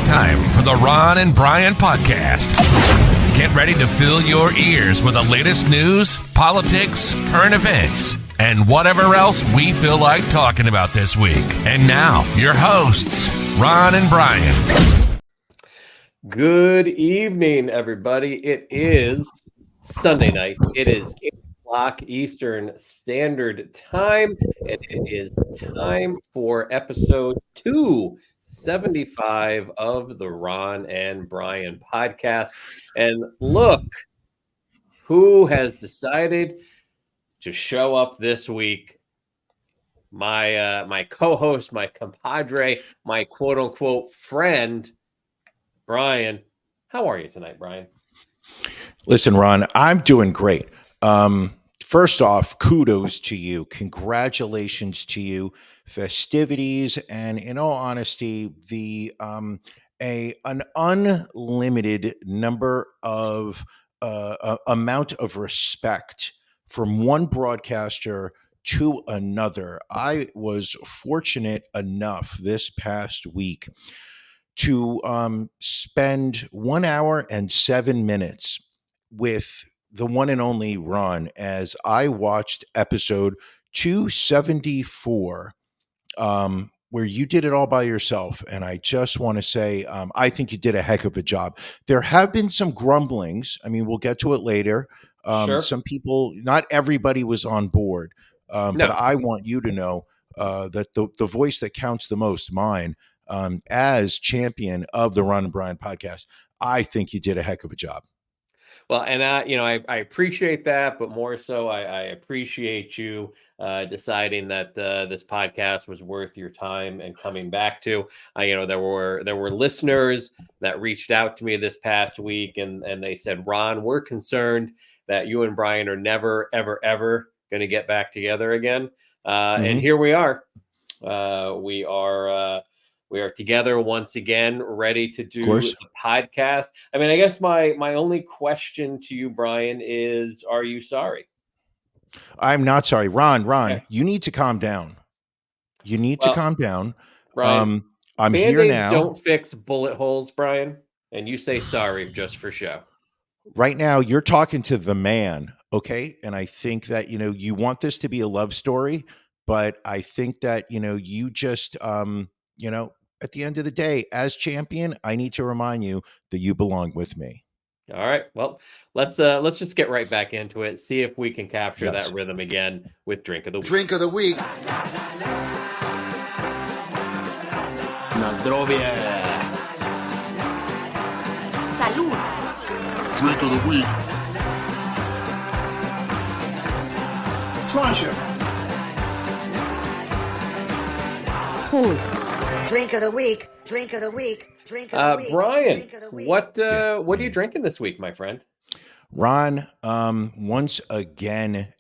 time for the Ron and Brian podcast. Get ready to fill your ears with the latest news, politics, current events, and whatever else we feel like talking about this week. And now, your hosts, Ron and Brian. Good evening, everybody. It is Sunday night. It is 8 o'clock Eastern Standard Time, and it is time for episode 275 of the Ron and Brian podcast. And look who has decided to show up this week. My co-host, my compadre, my quote-unquote friend, Brian. How are you tonight, Brian? Listen, Ron, I'm doing great. First off, kudos to you. Congratulations to you. Festivities, and in all honesty, an unlimited number of amount of respect from one broadcaster to another. I was fortunate enough this past week to spend 1 hour and 7 minutes with the one and only Ron as I watched episode 274, where you did it all by yourself. And I just want to say, I think you did a heck of a job. There have been some grumblings. I mean, we'll get to it later. Sure. Some people, not everybody was on board, No. but I want you to know that the voice that counts the most, mine, as champion of the Ron and Brian podcast, I think you did a heck of a job. Well, and I appreciate that, but more so, I appreciate you deciding that this podcast was worth your time and coming back to. There were listeners that reached out to me this past week, and they said, Ron, we're concerned that you and Brian are never, ever, ever going to get back together again. And here we are. We are together once again, ready to do the podcast. I mean, I guess my only question to you, Brian, is, are you sorry? I'm not sorry. Ron, Okay. You need to calm down. You need to calm down. Brian, I'm Band-Aids here now. don't fix bullet holes, Brian, and you say sorry just for show. Right now, you're talking to the man, okay? And I think that, you want this to be a love story, but I think that, you just, at the end of the day, as champion, I need to remind you that you belong with me. All right. Well, let's just get right back into it. See if we can capture Yes. that rhythm again with Drink of the Week. Drink of the Week. Na zdrowie! Salud. Drink of the Week. Sláinte! Pause. Drink of the week. Drink of the week. Drink of the week. Brian, Drink of the week. what are you drinking this week, my friend? Ron, once again,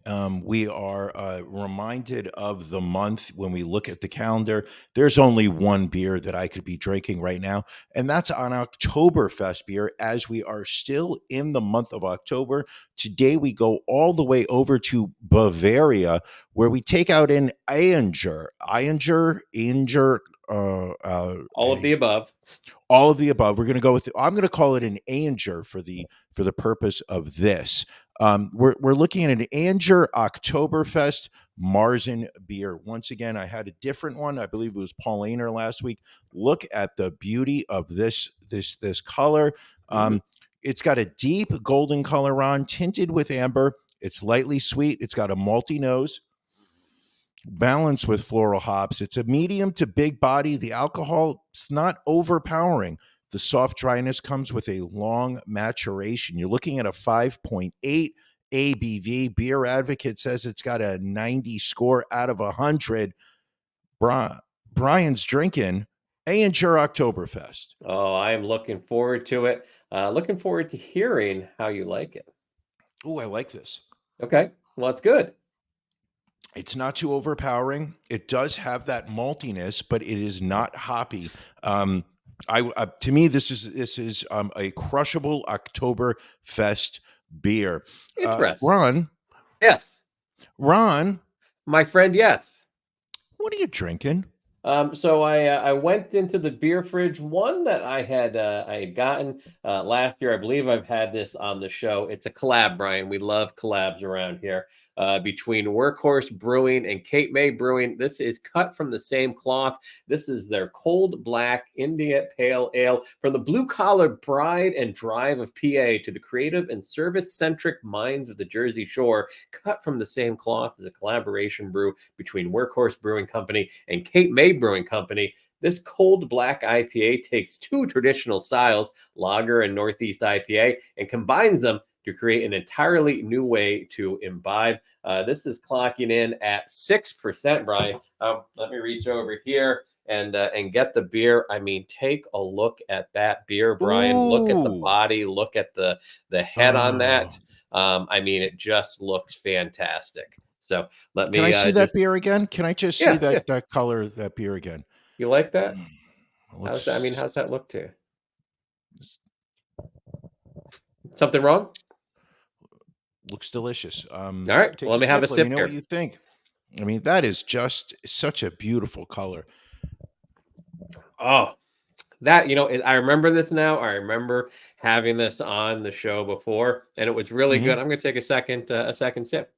we are reminded of the month when we look at the calendar. There's only one beer that I could be drinking right now, and that's an Oktoberfest beer, as we are still in the month of October. Today, we go all the way over to Bavaria, where we take out an Ainger. All of the above. All of the above. We're going to go with. I'm going to call it an Anger for the purpose of this. We're looking at an Anger Oktoberfest Marzen beer. Once again, I had a different one. I believe it was Paulaner last week. Look at the beauty of this color. It's got a deep golden color on, tinted with amber. It's lightly sweet. It's got a malty nose, balanced with floral hops. It's a medium to big body. The alcohol is not overpowering. The soft dryness comes with a long maturation. You're looking at a 5.8 ABV. Beer Advocate says it's got a 90 score out of 100. Brian's drinking Ainger Oktoberfest. Oh, I am looking forward to it. Looking forward to hearing how you like it. Oh, I like this. Okay, well, that's good. It's not too overpowering. It does have that maltiness, but it is not hoppy. To me, this is a crushable Oktoberfest beer. Interesting. Ron, Yes. Ron, My friend, yes. what are you drinking? So I went into the beer fridge. One that I had gotten last year. I believe I've had this on the show. It's a collab, Brian. We love collabs around here. Between Workhorse Brewing and Cape May Brewing. This is cut from the same cloth. This is their Cold Black India Pale Ale. From the blue collar pride and drive of PA to the creative and service centric minds of the Jersey Shore, cut from the same cloth is a collaboration brew between Workhorse Brewing Company and Cape May Brewing Company. This Cold Black IPA takes two traditional styles, lager and Northeast IPA, and combines them to create an entirely new way to imbibe. This is clocking in at 6%, Brian. Let me reach over here and get the beer. I mean, take a look at that beer, Brian. Look at the Ooh. body. Look at the head on that. I mean, it just looks fantastic. So let me Can I see that just beer again? Can I just see yeah. that color of that beer again? You like that? Mm, How's that? I mean, looks how's that look to you? Something wrong? looks delicious. All right. Take Well, a let me have a sip. Let me sip know what here. you think. I mean, that is just such a beautiful color. Oh, that I remember this now. I remember having this on the show before, and it was really Mhm. good. I'm going to take a second sip.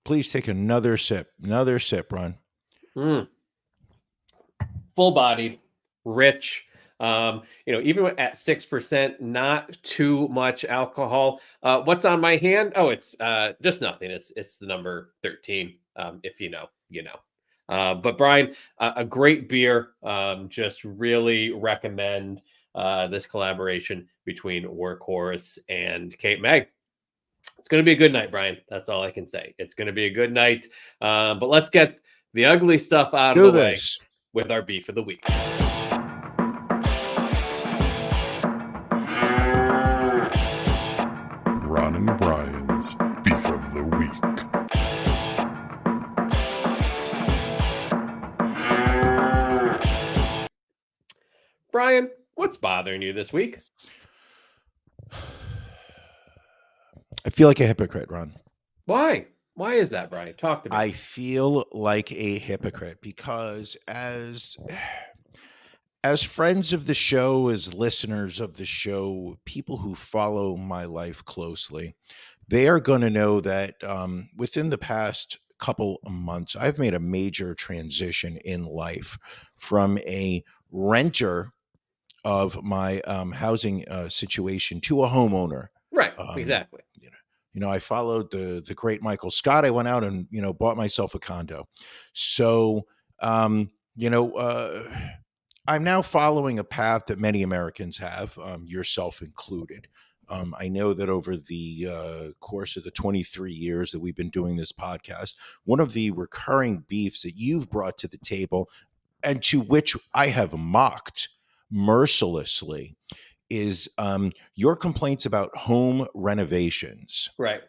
Please take another sip. Another sip, Ron. Mm. Full bodied, rich. Even at 6%, not too much alcohol. What's on my hand? Oh, it's just nothing. It's the number 13. If you know, you know. But Brian, a great beer. Just really recommend this collaboration between Workhorse and Cape May. It's going to be a good night, Brian. That's all I can say. It's going to be a good night. But let's get the ugly stuff out of Do the way this. with our beef of the week. Ron and Brian's Beef of the Week. Brian, what's bothering you this week? I feel like a hypocrite, Ron. Why? Why is that, Brian? Talk to me. I feel like a hypocrite because as friends of the show, as listeners of the show, people who follow my life closely, they are going to know that within the past couple of months, I've made a major transition in life from a renter of my housing situation to a homeowner. Right, Um, exactly. I followed the great Michael Scott. I went out and bought myself a condo. So um, you know, I'm now following a path that many Americans have, yourself included. I know that over the course of the 23 years that we've been doing this podcast, one of the recurring beefs that you've brought to the table and to which I have mocked mercilessly is your complaints about home renovations. Right.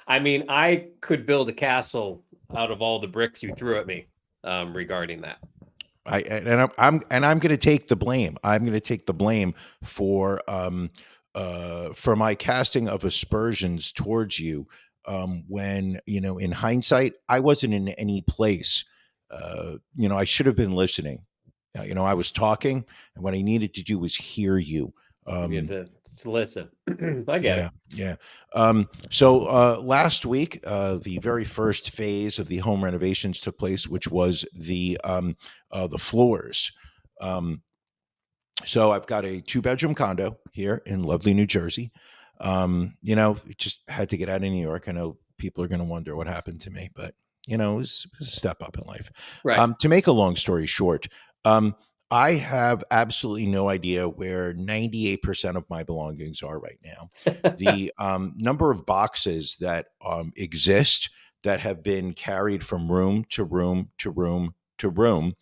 I mean, I could build a castle out of all the bricks you threw at me regarding that. I'm going to take the blame. I'm going to take the blame for my casting of aspersions towards you. When in hindsight, I wasn't in any place. I should have been listening. I was talking, and what I needed to do was hear you. You had to listen. I get Yeah, it. yeah. So last week, the very first phase of the home renovations took place, which was the floors. So I've got a 2-bedroom condo here in lovely New Jersey. Just had to get out of New York. I know people are going to wonder what happened to me, but it was a step up in life. Right. To make a long story short, I have absolutely no idea where 98% of my belongings are right now. The number of boxes that exist that have been carried from room to room to room to room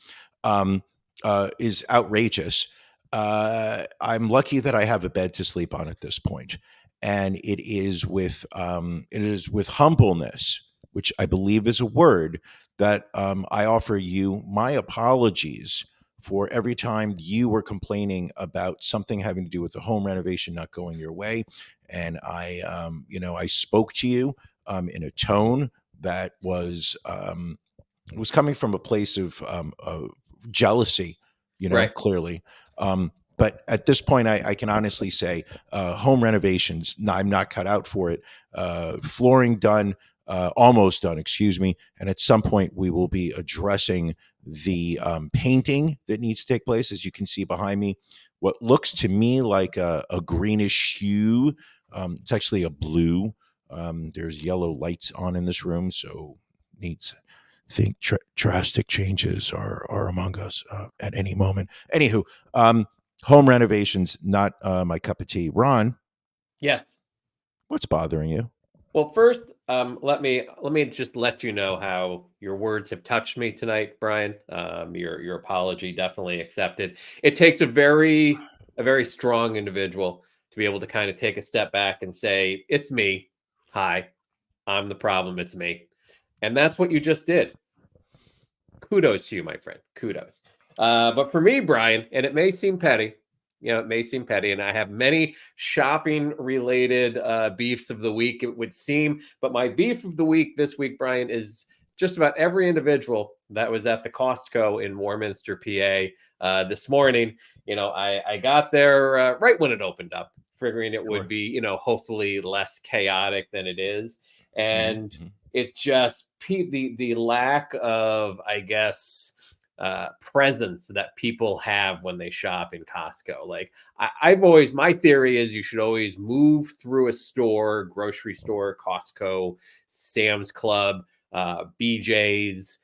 is outrageous. I'm lucky that I have a bed to sleep on at this point, and it is with humbleness, which I believe is a word, that I offer you my apologies for every time you were complaining about something having to do with the home renovation not going your way, and I spoke to you in a tone that was it was coming from a place of jealousy, Right. clearly. But at this point, I can honestly say home renovations, I'm not cut out for it. Flooring done, almost done, excuse me. And at some point, we will be addressing the painting that needs to take place. As you can see behind me, what looks to me like a greenish hue. It's actually a blue. There's yellow lights on in this room, so needs think drastic changes are among us at any moment. Anywho, home renovations not my cup of tea. Ron, Yes. what's bothering you? Well, first, let me just let you know how your words have touched me tonight, Brian. Your apology definitely accepted. It takes a very strong individual to be able to kind of take a step back and say, "It's me. Hi, I'm the problem. It's me," and that's what you just did. Kudos to you, my friend. Kudos. But for me, Brian, and it may seem petty, it may seem petty, and I have many shopping related beefs of the week, it would seem. But my beef of the week this week, Brian, is just about every individual that was at the Costco in Warminster, PA this morning. I got there right when it opened up, figuring it would Sure. be, hopefully less chaotic than it is. And Mhm. it's just the lack of, I guess, presence that people have when they shop in Costco. Like I've always, my theory is you should always move through a store, grocery store, Costco, Sam's Club, BJ's,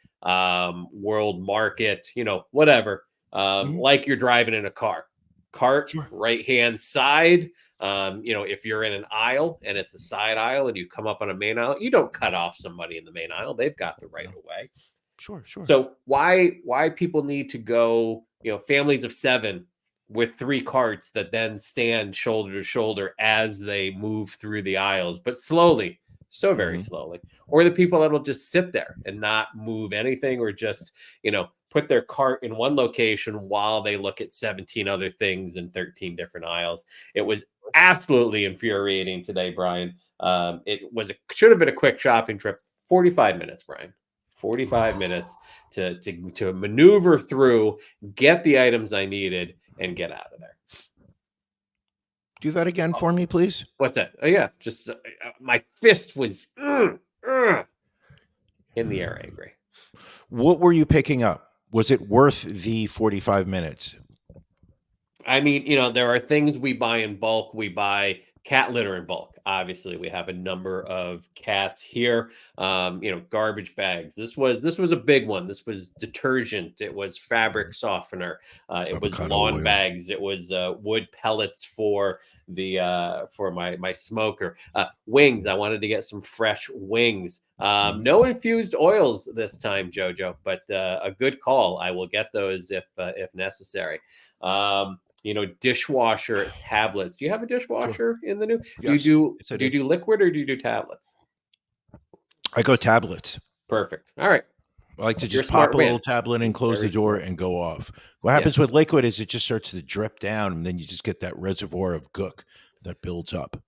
World Market, whatever, Mhm. like you're driving in a car. Cart, Sure. right hand side. If you're in an aisle and it's a side aisle and you come up on a main aisle, you don't cut off somebody in the main aisle. They've got the right No. of way. Sure. Sure. So why people need to go, families of 7 with 3 carts that then stand shoulder to shoulder as they move through the aisles, but slowly, so very Mhm. slowly. Or the people that will just sit there and not move anything, or just, put their cart in one location while they look at 17 other things in 13 different aisles. It was absolutely infuriating today, Brian. Should have been a quick shopping trip. 45 minutes, Brian. 45 minutes to maneuver through, get the items I needed, and get out of there. Do that again for me, please. What's that? Oh yeah, just my fist was in the air, angry. What were you picking up? Was it worth the 45 minutes? I mean, there are things we buy in bulk. We buy cat litter in bulk. Obviously, we have a number of cats here. Garbage bags. This was a big one. This was detergent. It was fabric softener. It was Avocado lawn oil. bags. It was wood pellets for my smoker. Wings. I wanted to get some fresh wings. No infused oils this time, Jojo, but a good call. I will get those if necessary. Dishwasher tablets. Do you have a Sure. dishwasher in the new? Yes. Yes, I Do you do. do liquid or do you do tablets? I go tablets. Perfect. All right. I like to You're a just pop smart a man. little tablet and close the Very door smart. and go off. What Yeah. happens with liquid is it just starts to drip down, and then you just get that reservoir of gook that builds up.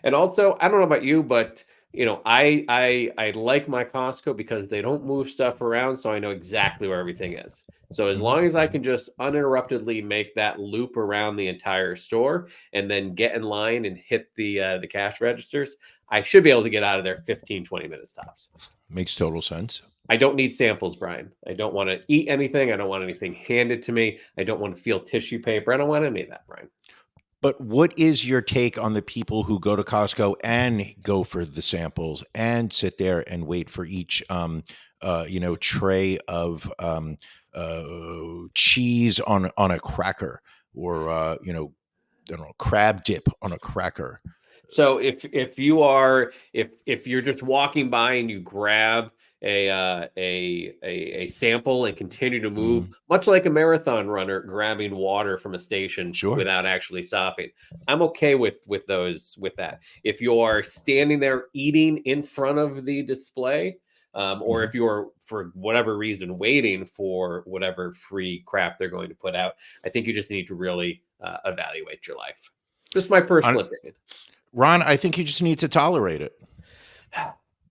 And also, I don't know about you, but I like my Costco because they don't move stuff around, so I know exactly where everything is. So as Mhm. long as I can just uninterruptedly make that loop around the entire store and then get in line and hit the cash registers, I should be able to get out of there 15, 20 minutes tops. Makes total sense. I don't need samples, Brian. I don't want to eat anything. I don't want anything handed to me. I don't want to feel tissue paper. I don't want any of that, Brian. But what is your take on the people who go to Costco and go for the samples and sit there and wait for each, tray of cheese on a cracker, or I don't know, crab dip on a cracker? So if you're just walking by and you grab a sample and continue to move, Mhm. much like a marathon runner grabbing water from a station Sure. without actually stopping, I'm okay with that. If you're standing there eating in front of the display, or Mhm. if you're for whatever reason waiting for whatever free crap they're going to put out, I think you just need to really evaluate your life. Just my Hon- personal opinion. Ron, I think you just need to tolerate it.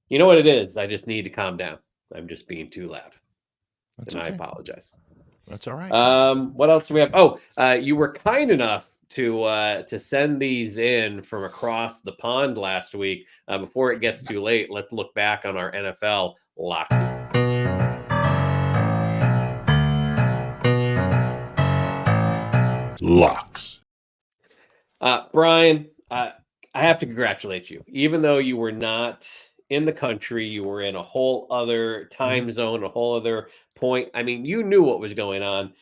You know what it is? I just need to calm down. I'm just being too loud. That's And I okay. apologize. That's all right. What else do we have? Oh, you were kind enough to send these in from across the pond last week. Before it gets too late, let's look back on our NFL lock. Locks. Brian, I have to congratulate you. Even though you were not in the country, you were in a whole other time zone, a whole other point. I mean, you knew what was going on.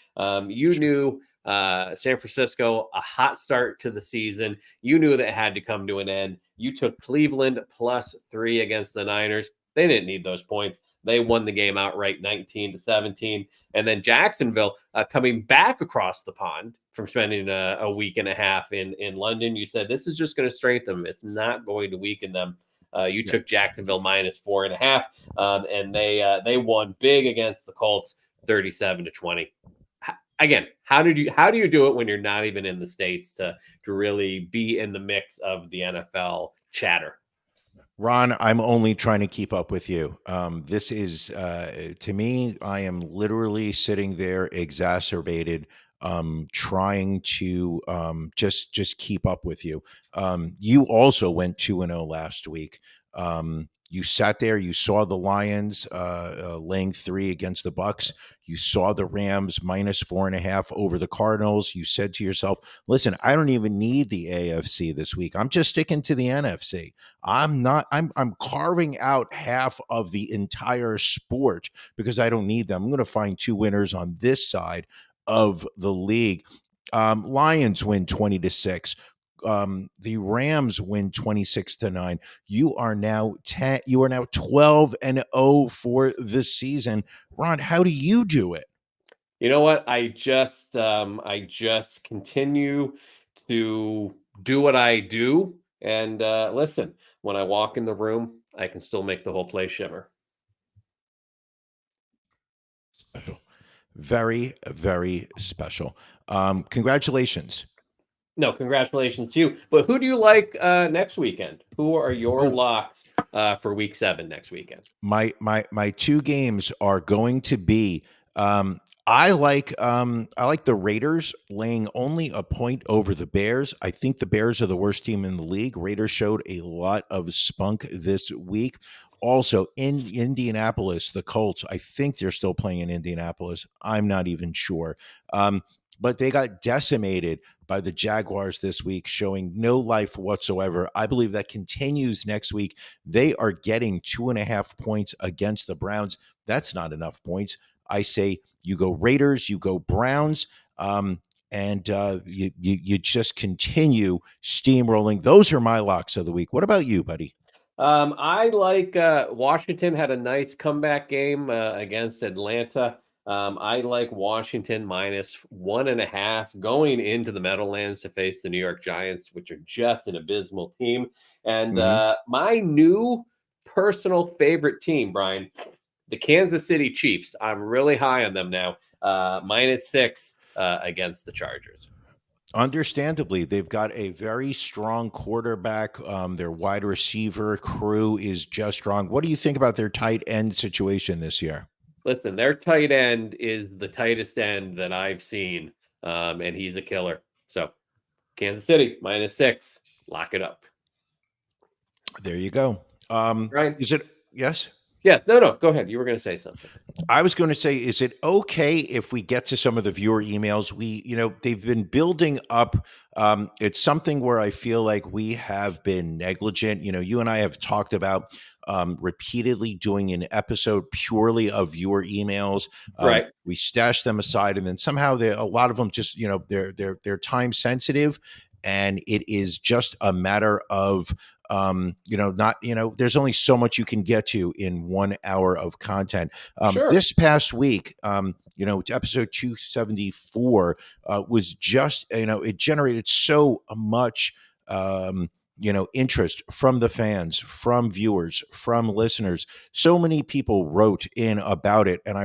You knew San Francisco, a hot start to the season. You knew that it had to come to an end. You took Cleveland +3 against the Niners. They didn't need those points. They won the game outright 19-17. And then Jacksonville coming back across the pond from spending a week and a half in London. You said this is just going to strengthen them. It's not going to weaken them. You took Jacksonville -4.5, and they won big against the Colts 37-20. Again, how do you do it when you're not even in the States to really be in the mix of the NFL chatter? Ron, I'm only trying to keep up with you. This is, to me, I am literally sitting there exacerbated, trying to just keep up with you. You also went 2-0 last week. You sat there, you saw the Lions laying 3 against the Bucks. You saw the Rams -4.5 over the Cardinals. You said to yourself, listen, I don't even need the AFC this week. I'm just sticking to the NFC. I'm carving out half of the entire sport because I don't need them. I'm going to find 2 winners on this side of the league. Lions win 20-6. The Rams win 26-9. You are now 12-0 for this season. Ron, how do you do it? You know what? I just continue to do what I do. And listen, when I walk in the room, I can still make the whole place shimmer. Special. Very, very special. Congratulations. No, congratulations to you. But who do you like next weekend? Who are your Oh, locks for week 7 next weekend? my 2 games are going to be I like the Raiders laying only a point over the Bears. I think the Bears are the worst team in the league. Raiders showed a lot of spunk this week. Also in Indianapolis, the Colts, I think they're still playing in Indianapolis. I'm not even sure. But they got decimated by the Jaguars this week, showing no life whatsoever. I believe that continues next week. They are getting 2.5 points against the Browns. That's not enough points. I say you go Raiders, you go Browns, and you just continue steamrolling. Those are my locks of the week. What about you, buddy? I like Washington had a nice comeback game against Atlanta. I like Washington -1.5 going into the Meadowlands to face the New York Giants, which are just an abysmal team. And Mhm. my new personal favorite team, Brian, the Kansas City Chiefs. I'm really high on them now. -6 against the Chargers. Understandably, they've got a very strong quarterback. Their wide receiver crew is just strong. What do you think about their tight end situation this year? Listen, their tight end is the tightest end that I've seen, and he's a killer. So, Kansas City -6, lock it up. There you go. Right? Is it yes? Yeah, no, go ahead. You were going to say something. I was going to say, is it okay if we get to some of the viewer emails? They've been building up. It's something where I feel like we have been negligent. You and I have talked about repeatedly doing an episode purely of viewer emails. Right. We stash them aside, and then somehow a lot of them just, they're time sensitive, and it is just a matter of not, there's only so much you can get to in 1 hour of content. Sure. This past week, episode 274 was just, it generated so much, interest from the fans, from viewers, from listeners. So many people wrote in about it. And I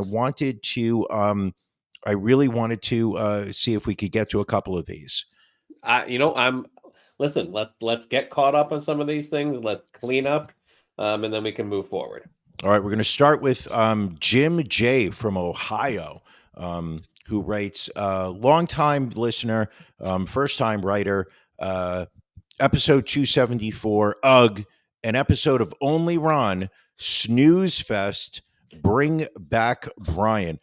really wanted to see if we could get to a couple of these. I'm listen, let's get caught up on some of these things. Let's clean up, and then we can move forward. All right, we're going to start with Jim J from Ohio, who writes, longtime listener, first time writer, episode 274, UGG, an episode of Only Ron, Snooze Fest, Bring Back Brian.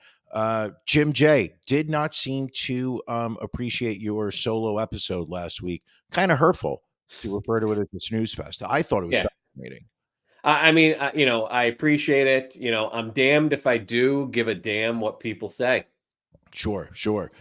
Jim J did not seem to appreciate your solo episode last week. Kind of hurtful to refer to it as the Snooze Fest. I thought it was Yeah. fascinating. I mean, I appreciate it. I'm damned if I do give a damn what people say. Sure, sure.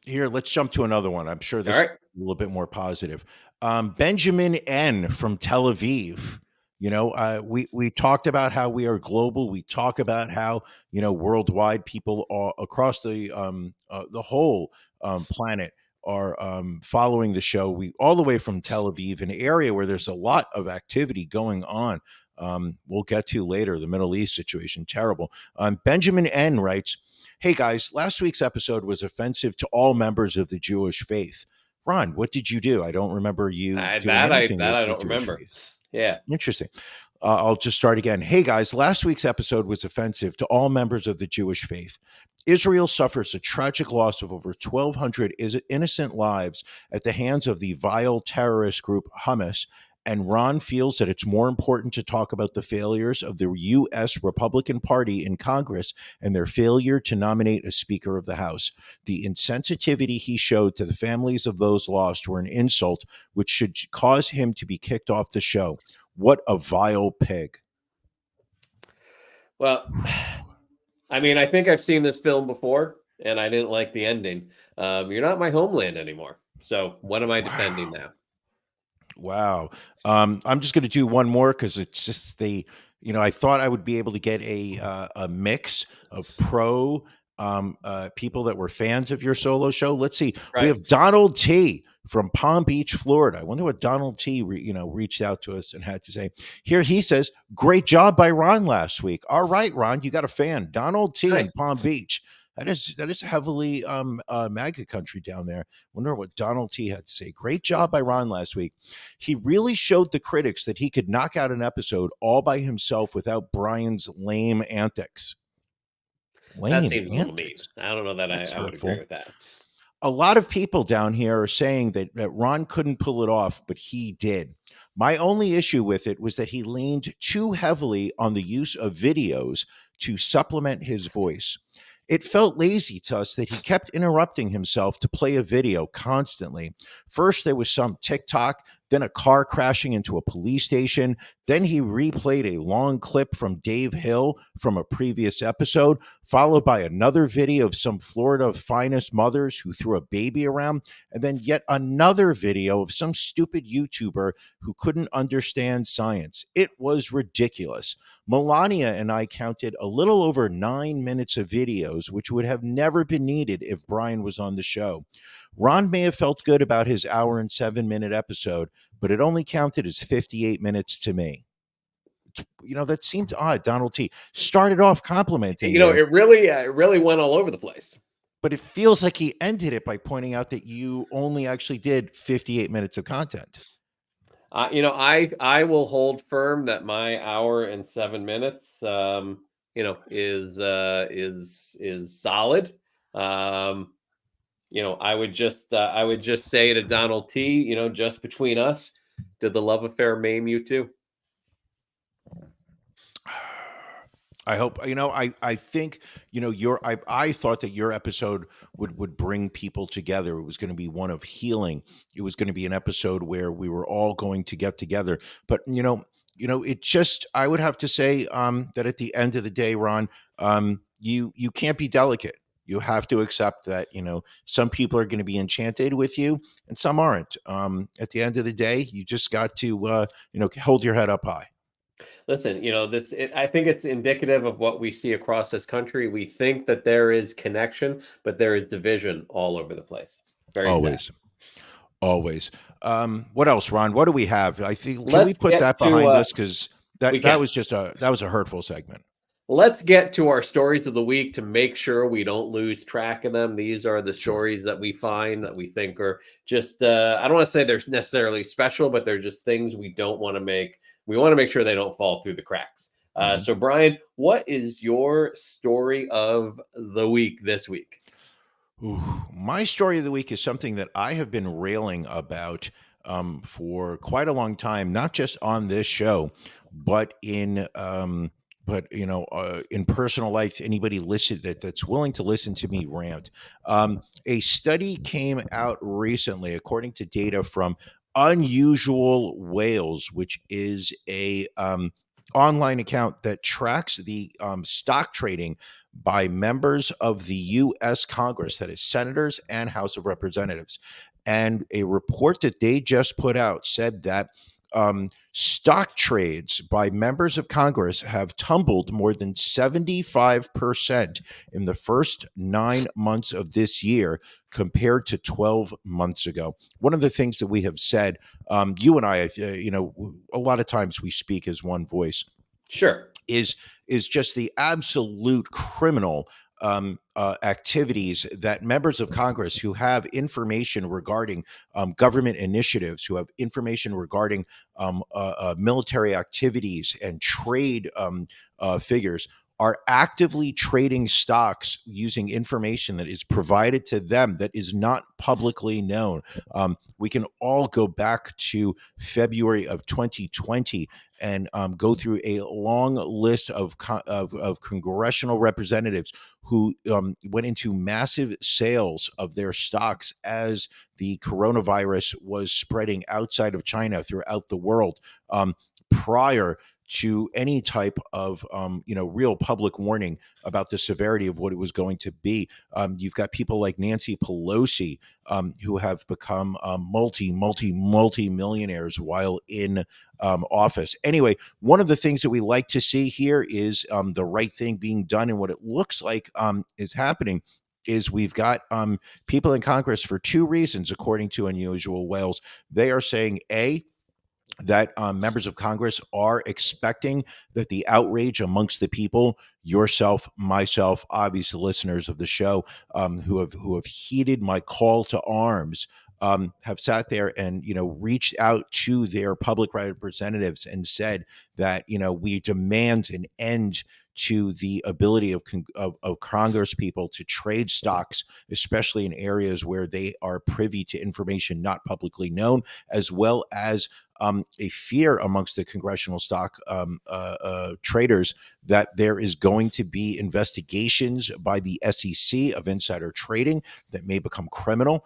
Here, let's jump to another one. I'm sure All this is right. a little bit more positive. Benjamin N from Tel Aviv. We talked about how we are global. We talk about how worldwide people are across the whole planet are following the show. We all the way from Tel Aviv, an area where there's a lot of activity going on. We'll get to later the Middle East situation, terrible. Benjamin N writes, "Hey guys, last week's episode was offensive to all members of the Jewish faith. Ron, what did you do? I don't remember you doing anything That I against the don't Jewish remember. faith." Yeah. Interesting. I'll just start again. Hey guys, last week's episode was offensive to all members of the Jewish faith. Israel suffers a tragic loss of over 1,200 innocent lives at the hands of the vile terrorist group Hamas, and Ron feels that it's more important to talk about the failures of the U.S. Republican Party in Congress and their failure to nominate a Speaker of the House. The insensitivity he showed to the families of those lost were an insult which should cause him to be kicked off the show. What a vile pig. Well, I mean, I think I've seen this film before, and I didn't like the ending. You're not my homeland anymore. So what am I defending now? Wow. I'm just going to do one more because it's just I thought I would be able to get a mix of pro people that were fans of your solo show. Let's see. We Right. have Donald T from Palm Beach, Florida. I wonder what Donald T reached out to us and had to say. Here he says, "Great job by Ron last week." All right, Ron, you got a fan. Donald T in Nice. Palm Beach. That is heavily MAGA country down there. Wonder what Donald T had to say. Great job by Ron last week. He really showed the critics that he could knock out an episode all by himself without Brian's lame antics. That Lame seems a little mean. antics. I don't know that That's I would agree hurtful. with that. A lot of people down here are saying that Ron couldn't pull it off, but he did. My only issue with it was that he leaned too heavily on the use of videos to supplement his voice. It felt lazy to us that he kept interrupting himself to play a video constantly. First, there was some TikTok, then a car crashing into a police station. Then he replayed a long clip from Dave Hill from a previous episode, followed by another video of some Florida finest mothers who threw a baby around, and then yet another video of some stupid YouTuber who couldn't understand science. It was ridiculous. Melania and I counted a little over 9 minutes of videos, which would have never been needed if Brian was on the show. Ron may have felt good about his hour and 7-minute episode, but it only counted as 58 minutes to me. That seemed odd. Donald T started off complimenting you, It really went all over the place. but it feels like he ended it by pointing out that you only actually did 58 minutes of content. I will hold firm that my hour and 7 minutes, is solid. I would just say to Donald T, just between us, did the love affair maim you too? I hope I think I thought that your episode would bring people together. It was going to be one of healing. It was going to be an episode where we were all going to get together. But it just, I would have to say that at the end of the day, Ron, you can't be delicate. You have to accept that some people are going to be enchanted with you and some aren't. At the end of the day, you just got to hold your head up high. Listen, that's it. I think it's indicative of what we see across this country. We think that there is connection, but there is division all over the place. Very sad. Always. What else, Ron? What do we have? I think can we Let's put get that to, behind us because we that can. was just that was a hurtful segment. Let's get to our stories of the week to make sure we don't lose track of them. These are the stories that we find that we think are just, I don't want to say they're necessarily special, but they're just things we don't want to make. We want to make sure they don't fall through the cracks. Mhm. So, Brian, what is your story of the week this week? Ooh, my story of the week is something that I have been railing about for quite a long time, not just on this show, but in personal life. Anybody listen that's willing to listen to me rant. A study came out recently, according to data from Unusual Whales, which is a online account that tracks the stock trading by members of the U.S. Congress, that is, senators and House of Representatives. And a report that they just put out said that stock trades by members of Congress have tumbled more than 75% in the first 9 months of this year compared to 12 months ago. One of the things that we have said, you and I, a lot of times we speak as one voice, Sure. is just the absolute criminal activities that members of Congress who have information regarding government initiatives, who have information regarding military activities and trade figures, are actively trading stocks using information that is provided to them that is not publicly known. We can all go back to February of 2020 and go through a long list of congressional representatives who went into massive sales of their stocks as the coronavirus was spreading outside of China throughout the world, prior to any type of real public warning about the severity of what it was going to be. You've got people like Nancy Pelosi, who have become multi millionaires while in office. Anyway, one of the things that we like to see here is the right thing being done, and what it looks like is happening is we've got people in Congress for two reasons, according to Unusual Whales. They are saying, A, that members of Congress are expecting that the outrage amongst the people, yourself, myself, obviously listeners of the show, who have heeded my call to arms, have sat there and reached out to their public representatives and said that we demand an end to the ability of Congress people to trade stocks, especially in areas where they are privy to information not publicly known, as well as a fear amongst the congressional stock traders that there is going to be investigations by the SEC of insider trading that may become criminal,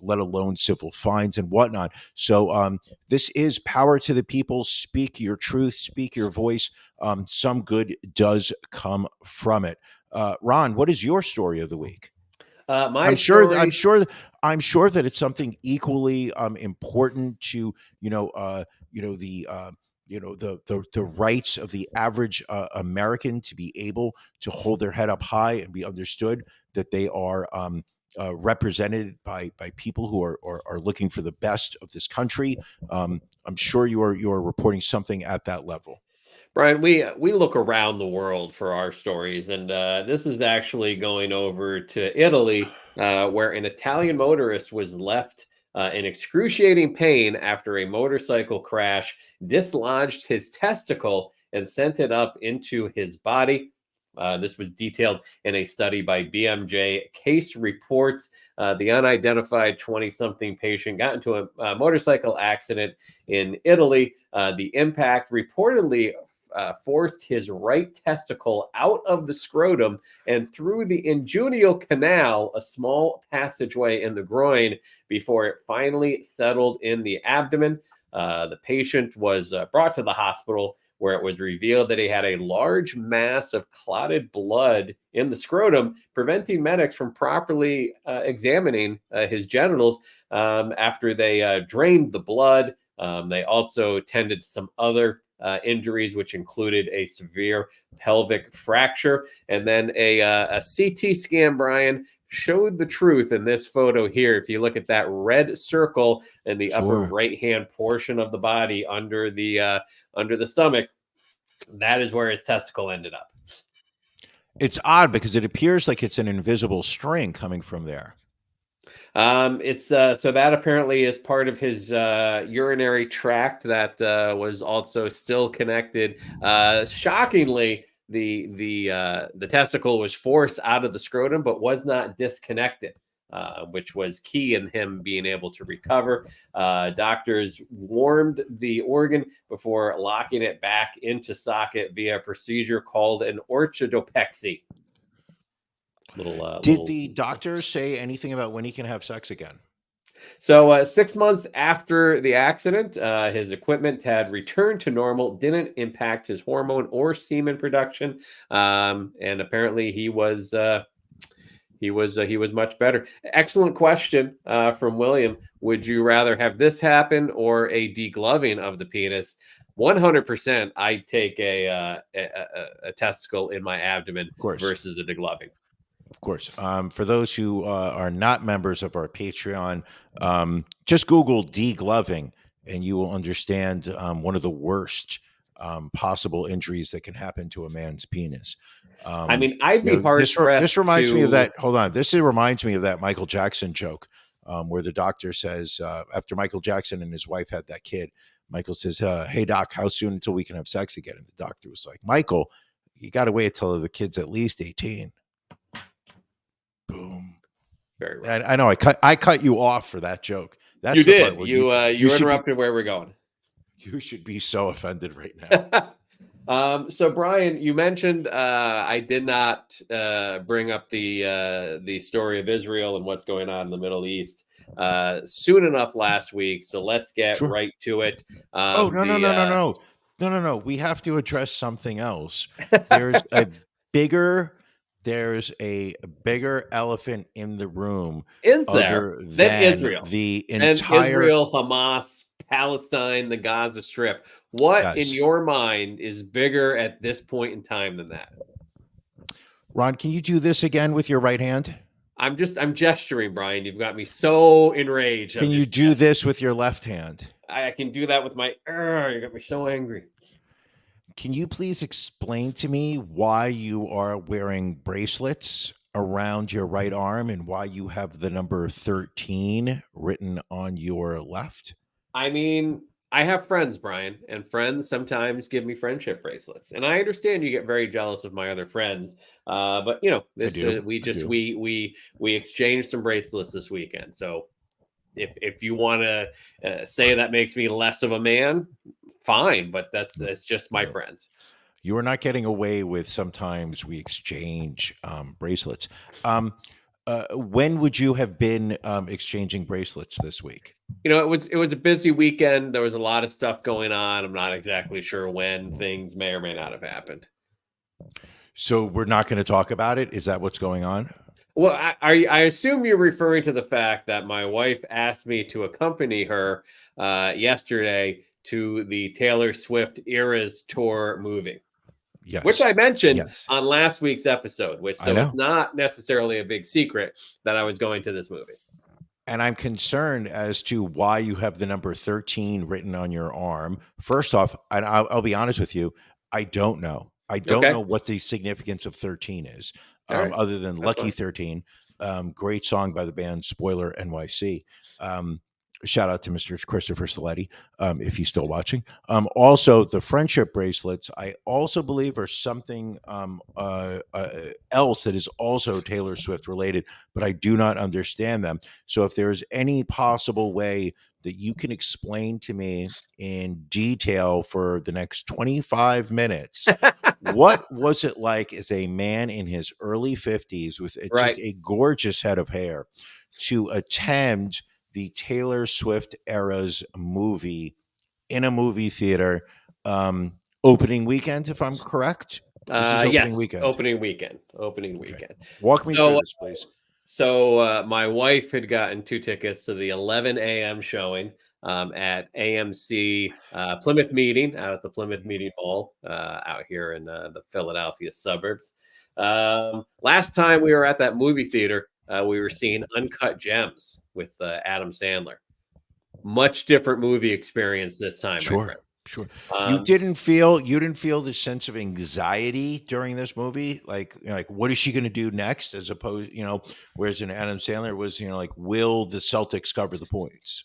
let alone civil fines and whatnot. So this is power to the people. Speak your truth, speak your voice. Some good does come from it. Ron, what is your story of the week? My I'm sure. story. I'm sure that it's something equally important to the rights of the average American to be able to hold their head up high and be understood that they are represented by people who are looking for the best of this country. I'm sure you are reporting something at that level. Brian, we look around the world for our stories, and this is actually going over to Italy, where an Italian motorist was left in excruciating pain after a motorcycle crash dislodged his testicle and sent it up into his body. This was detailed in a study by BMJ Case Reports. The unidentified 20-something patient got into a motorcycle accident in Italy. The impact reportedly forced his right testicle out of the scrotum and through the inguinal canal, a small passageway in the groin, before it finally settled in the abdomen. The patient was brought to the hospital, where it was revealed that he had a large mass of clotted blood in the scrotum, preventing medics from properly examining his genitals after they drained the blood. They also tended to some other injuries, which included a severe pelvic fracture. And then a CT scan, Brian, showed the truth in this photo here. If you look at that red circle in the upper Sure. right-hand portion of the body under the stomach, that is where his testicle ended up. It's odd because it appears like it's an invisible string coming from there. It's so that apparently is part of his urinary tract that was also still connected. Shockingly, the testicle was forced out of the scrotum, but was not disconnected. Which was key in him being able to recover. Doctors warmed the organ before locking it back into socket via a procedure called an orchidopexy. Did the doctors say anything about when he can have sex again? So 6 months after the accident, his equipment had returned to normal, didn't impact his hormone or semen production, and apparently he was much better. Excellent question from William. Would you rather have this happen or a degloving of the penis? 100%, I'd take a testicle in my abdomen versus a degloving. Of course. For those who are not members of our Patreon, just Google degloving and you will understand one of the worst possible injuries that can happen to a man's penis. I mean, I'd be hard pressed. This reminds me of that. Hold on. This reminds me of that Michael Jackson joke where the doctor says, after Michael Jackson and his wife had that kid, Michael says, "Hey, doc, how soon until we can have sex again?" And the doctor was like, "Michael, you got to wait until the kid's at least 18. Boom. Very right. I know I cut you off for that joke. That's you the did. part where You interrupted where we're going. You should be so offended right now. So Brian, you mentioned I did not bring up the story of Israel and what's going on in the Middle East soon enough last week. So let's get right to it. No. We have to address something else. There's a bigger elephant in the room. Is there than Israel? The entire Israel, Hamas, Palestine, the Gaza Strip. What in your mind is bigger at this point in time than that? Ron, can you do this again with your right hand? I'm gesturing, Brian. You've got me so enraged. Can you do this with your left hand? I can do that with my. You got me so angry. Can you please explain to me why you are wearing bracelets around your right arm and why you have the number 13 written on your left? I mean, I have friends, Brian, and friends sometimes give me friendship bracelets, and I understand you get very jealous of my other friends. But you know, we exchanged some bracelets this weekend. So if you want to say that makes me less of a man, fine. But that's just my friends. You are not getting away with sometimes we exchange bracelets. When would you have been exchanging bracelets this week? You know, it was a busy weekend. There was a lot of stuff going on. I'm not exactly sure when things may or may not have happened. So we're not going to talk about it? Is that what's going on? Well, I assume you're referring to the fact that my wife asked me to accompany her yesterday to the Taylor Swift Eras Tour movie. Yes. Which I mentioned on last week's episode, it's not necessarily a big secret that I was going to this movie. And I'm concerned as to why you have the number 13 written on your arm. First off, and I'll be honest with you, I don't know. I don't know what the significance of 13 is, other than Lucky 13. Great song by the band Spoiler NYC. Shout out to Mr. Christopher Saletti, if he's still watching. Also, the friendship bracelets, I also believe are something else that is also Taylor Swift related, but I do not understand them. So if there's any possible way that you can explain to me in detail for the next 25 minutes, what was it like as a man in his early 50s with just a gorgeous head of hair to attend the Taylor Swift Eras movie in a movie theater opening weekend, if I'm correct? This is opening weekend. Opening weekend. Walk me through this, please. So my wife had gotten 2 tickets to the 11 a.m. showing at AMC Plymouth Meeting out at the Plymouth Meeting Mall out here in the Philadelphia suburbs. Last time we were at that movie theater, we were seeing Uncut Gems with Adam Sandler. Much different movie experience this time. Sure. Sure. Um, You didn't feel the sense of anxiety during this movie, like like what is she going to do next, as opposed, whereas in Adam Sandler was, like, will the Celtics cover the points?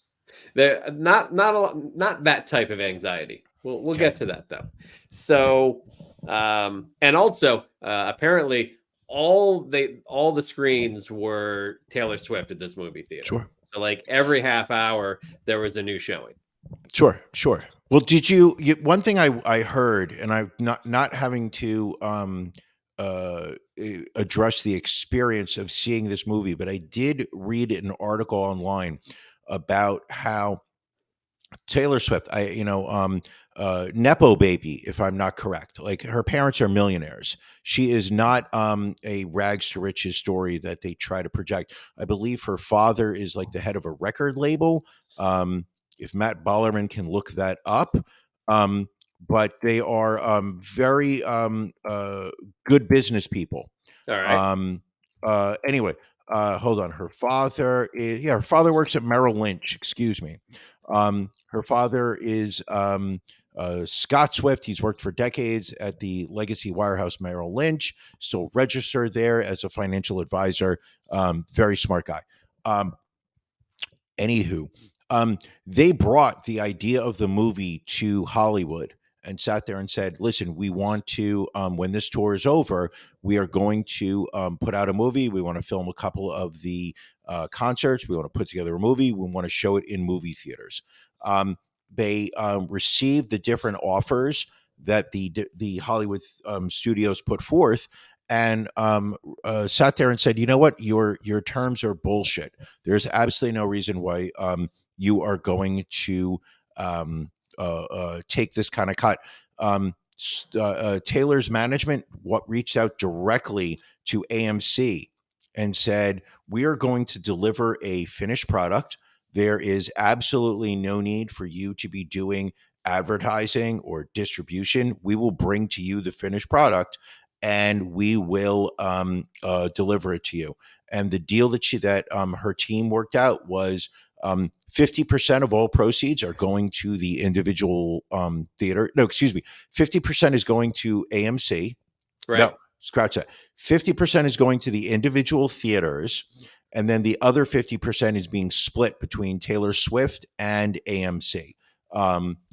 There, not that type of anxiety. We'll Okay. get to that though. Okay. So, and also apparently all the screens were Taylor Swift at this movie theater. Sure. So like every half hour there was a new showing. Sure. Sure. Well, one thing I heard, and I'm not having to address the experience of seeing this movie, but I did read an article online about how Taylor Swift, Nepo baby, if I'm not correct. Like, her parents are millionaires. She is not a rags to riches story that they try to project. I believe her father is like the head of a record label. If Matt Bollerman can look that up. Um, but they are very good business people. All right. Anyway, hold on. Her father works at Merrill Lynch. Excuse me. Her father is Scott Swift. He's worked for decades at the legacy wirehouse Merrill Lynch, still registered there as a financial advisor. Very smart guy. Anywho, they brought the idea of the movie to Hollywood and sat there and said, listen, we want to, when this tour is over, we are going to put out a movie. We want to film a couple of the concerts. We want to put together a movie. We want to show it in movie theaters. They received the different offers that the Hollywood studios put forth, and sat there and said, you know what, your terms are bullshit. There's absolutely no reason why you are going to take this kind of cut. Taylor's management reached out directly to AMC and said, we are going to deliver a finished product. There is absolutely no need for you to be doing advertising or distribution. We will bring to you the finished product, and we will deliver it to you. And the deal that her team worked out was 50% of all proceeds are going to the individual theater. No, excuse me. 50% is going to AMC. Right. No, scratch that. 50% is going to the individual theaters. And then the other 50% is being split between Taylor Swift and AMC.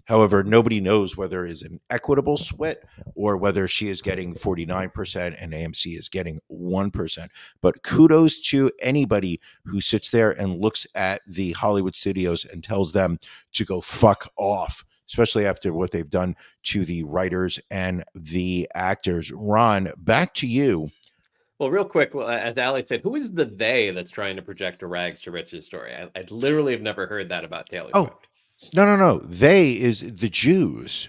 However, nobody knows whether it is an equitable split or whether she is getting 49% and AMC is getting 1%. But kudos to anybody who sits there and looks at the Hollywood studios and tells them to go fuck off, especially after what they've done to the writers and the actors. Ron, back to you. Well, real quick, as Alex said, who is the they that's trying to project a rags to riches story? I literally have never heard that about Taylor Swift. No. They is the Jews.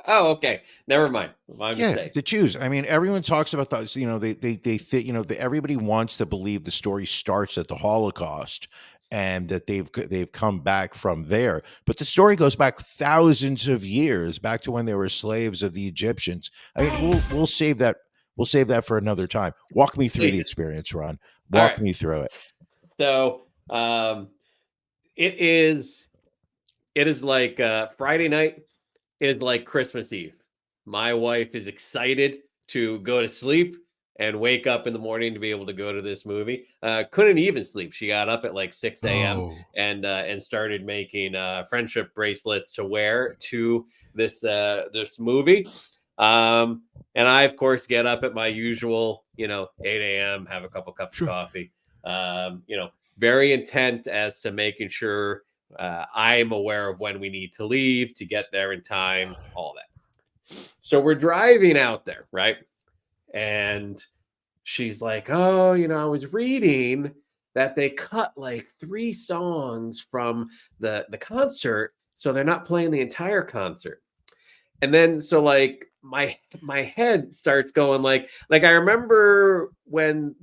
Oh, okay. Never mind. My Yeah, mistake. the Jews. I mean, everyone talks about those. Everybody wants to believe the story starts at the Holocaust and that they've come back from there. But the story goes back thousands of years, back to when they were slaves of the Egyptians. I mean, we'll save that. We'll save that for another time. Walk me through the experience, Ron. Walk me through it. So, it is like Friday night. It is like Christmas Eve. My wife is excited to go to sleep and wake up in the morning to be able to go to this movie. Couldn't even sleep. She got up at like 6 a.m. and started making friendship bracelets to wear to this movie. And I, of course, get up at my usual, 8 a.m., have a couple cups of coffee. Very intent as to making sure I'm aware of when we need to leave to get there in time, all that. So we're driving out there, right? And she's like, oh, I was reading that they cut like 3 songs from the concert, so they're not playing the entire concert. And then so like my head starts going like I remember when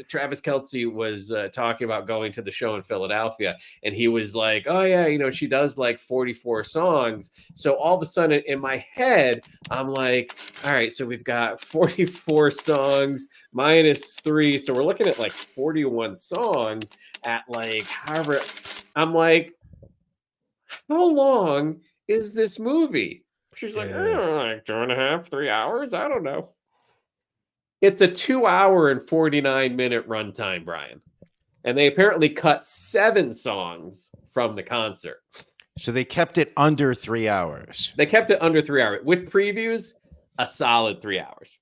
Travis Kelce was talking about going to the show in Philadelphia, and he was like, oh yeah, she does like 44 songs. So all of a sudden in my head, I'm like, all right, so we've got 44 songs minus 3. So we're looking at like 41 songs at like however. I'm like, how long is this movie? She's like, Yeah. like 2.5, 3 hours. I don't know. It's a 2 hour and 49-minute runtime, Brian. And they apparently cut 7 songs from the concert. So they kept it under 3 hours. They kept it under 3 hours. With previews, a solid 3 hours.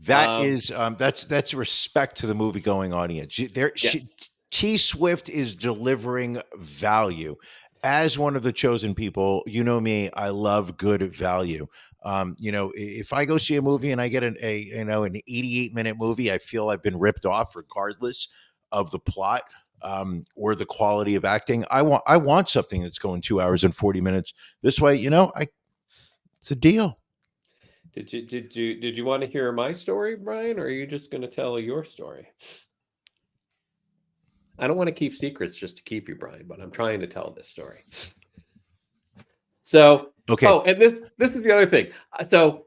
That is that's respect to the movie going audience. Yes. T Swift is delivering value. As one of the chosen people, you know me, I love good value. If I go see a movie and I get an 88-minute movie, I feel I've been ripped off, regardless of the plot or the quality of acting. I want something that's going 2 hours and 40 minutes. This way, it's a deal. Did you want to hear my story, Brian, or are you just going to tell your story? I don't want to keep secrets just to keep you, Brian, but I'm trying to tell this story. So, okay. Oh, and this is the other thing. So,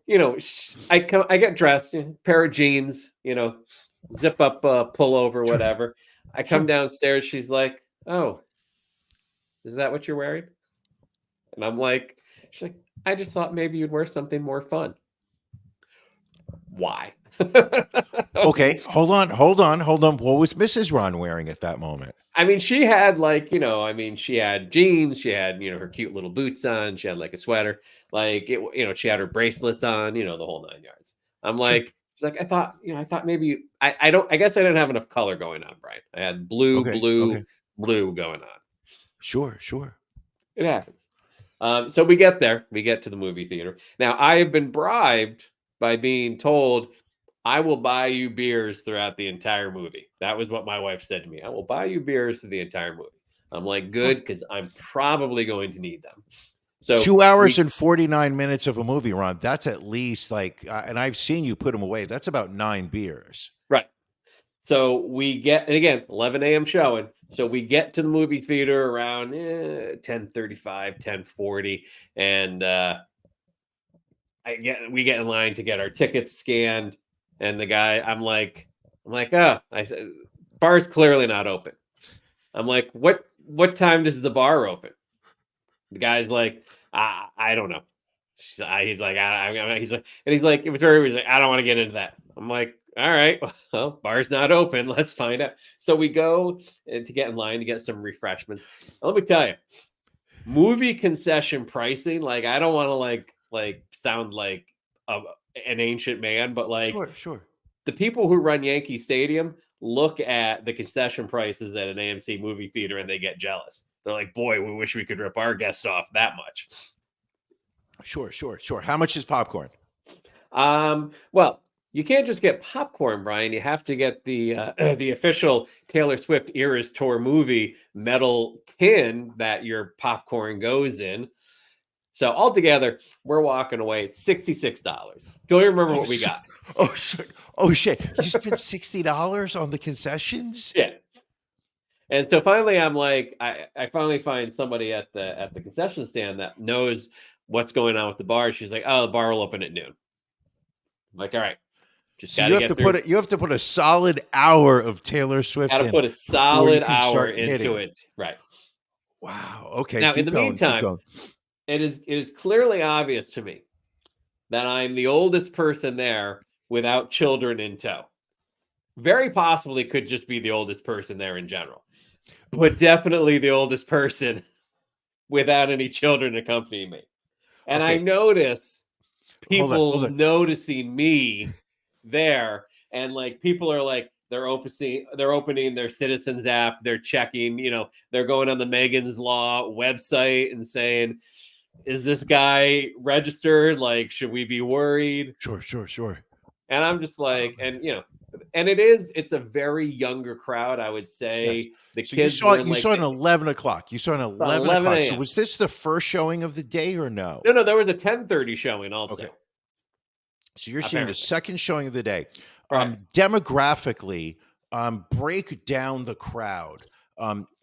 I get dressed, pair of jeans, zip up, pullover, Sure. whatever. I come downstairs. She's like, "Oh, is that what you're wearing?" And I'm like, she's like, "I just thought maybe you'd wear something more fun." Why? Okay, hold on. What was Mrs. Ron wearing at that moment? I mean, she had she had jeans, she had, her cute little boots on, she had like a sweater, she had her bracelets on, the whole 9 yards. I'm like, she's like, I thought maybe I guess I didn't have enough color going on, Brian. I had blue, Okay, blue going on. Sure. It happens. So we get to the movie theater. Now, I have been bribed by being told, "I will buy you beers throughout the entire movie." That was what my wife said to me. "I will buy you beers through the entire movie." I'm like, good, because I'm probably going to need them. So 2 hours and 49 minutes of a movie, Ron. That's at least and I've seen you put them away. That's about 9 beers. Right. So we get, and again, 11 a.m. showing. So we get to the movie theater around 10:35, 10:40, and we get in line to get our tickets scanned, and the guy, I'm like, oh, I said, bar's clearly not open. I'm like, what time does the bar open? The guy's like, I don't know. He's like, he's like, it was very, he's like, I don't want to get into that. I'm like, all right, well, bar's not open. Let's find out. So we go to get in line to get some refreshments. Let me tell you, movie concession pricing, I don't want to sound like an ancient man, but Sure. the people who run Yankee Stadium look at the concession prices at an AMC movie theater and they get jealous. They're like, boy, we wish we could rip our guests off that much. Sure. How much is popcorn? Well, you can't just get popcorn, Brian. You have to get the official Taylor Swift Eras Tour movie metal tin that your popcorn goes in. So altogether, we're walking away at $66. Do you remember what we got? Oh shit! You spent $60 on the concessions? Yeah. And so finally, I'm like, I finally find somebody at the concession stand that knows what's going on with the bar. She's like, "Oh, the bar will open at noon." I'm like, all right, just so you have to put a solid hour of Taylor Swift. Got to put a solid hour into it, right? Wow. Okay. Now, in the meantime, it is clearly obvious to me that I'm the oldest person there without children in tow. Very possibly could just be the oldest person there in general, but definitely the oldest person without any children accompanying me. And I notice people noticing me there, and people are they're opening their Citizens app, they're checking, they're going on the Megan's Law website and saying, is this guy registered? Should we be worried? Sure. And I'm just like, and it's a very younger crowd, I would say. Yes. The so kids you saw it at 11 o'clock. You saw it at 11 o'clock. So was this the first showing of the day or no? No, there was a 10:30 showing also. Okay. So you're seeing the second showing of the day. Right. Demographically, break down the crowd.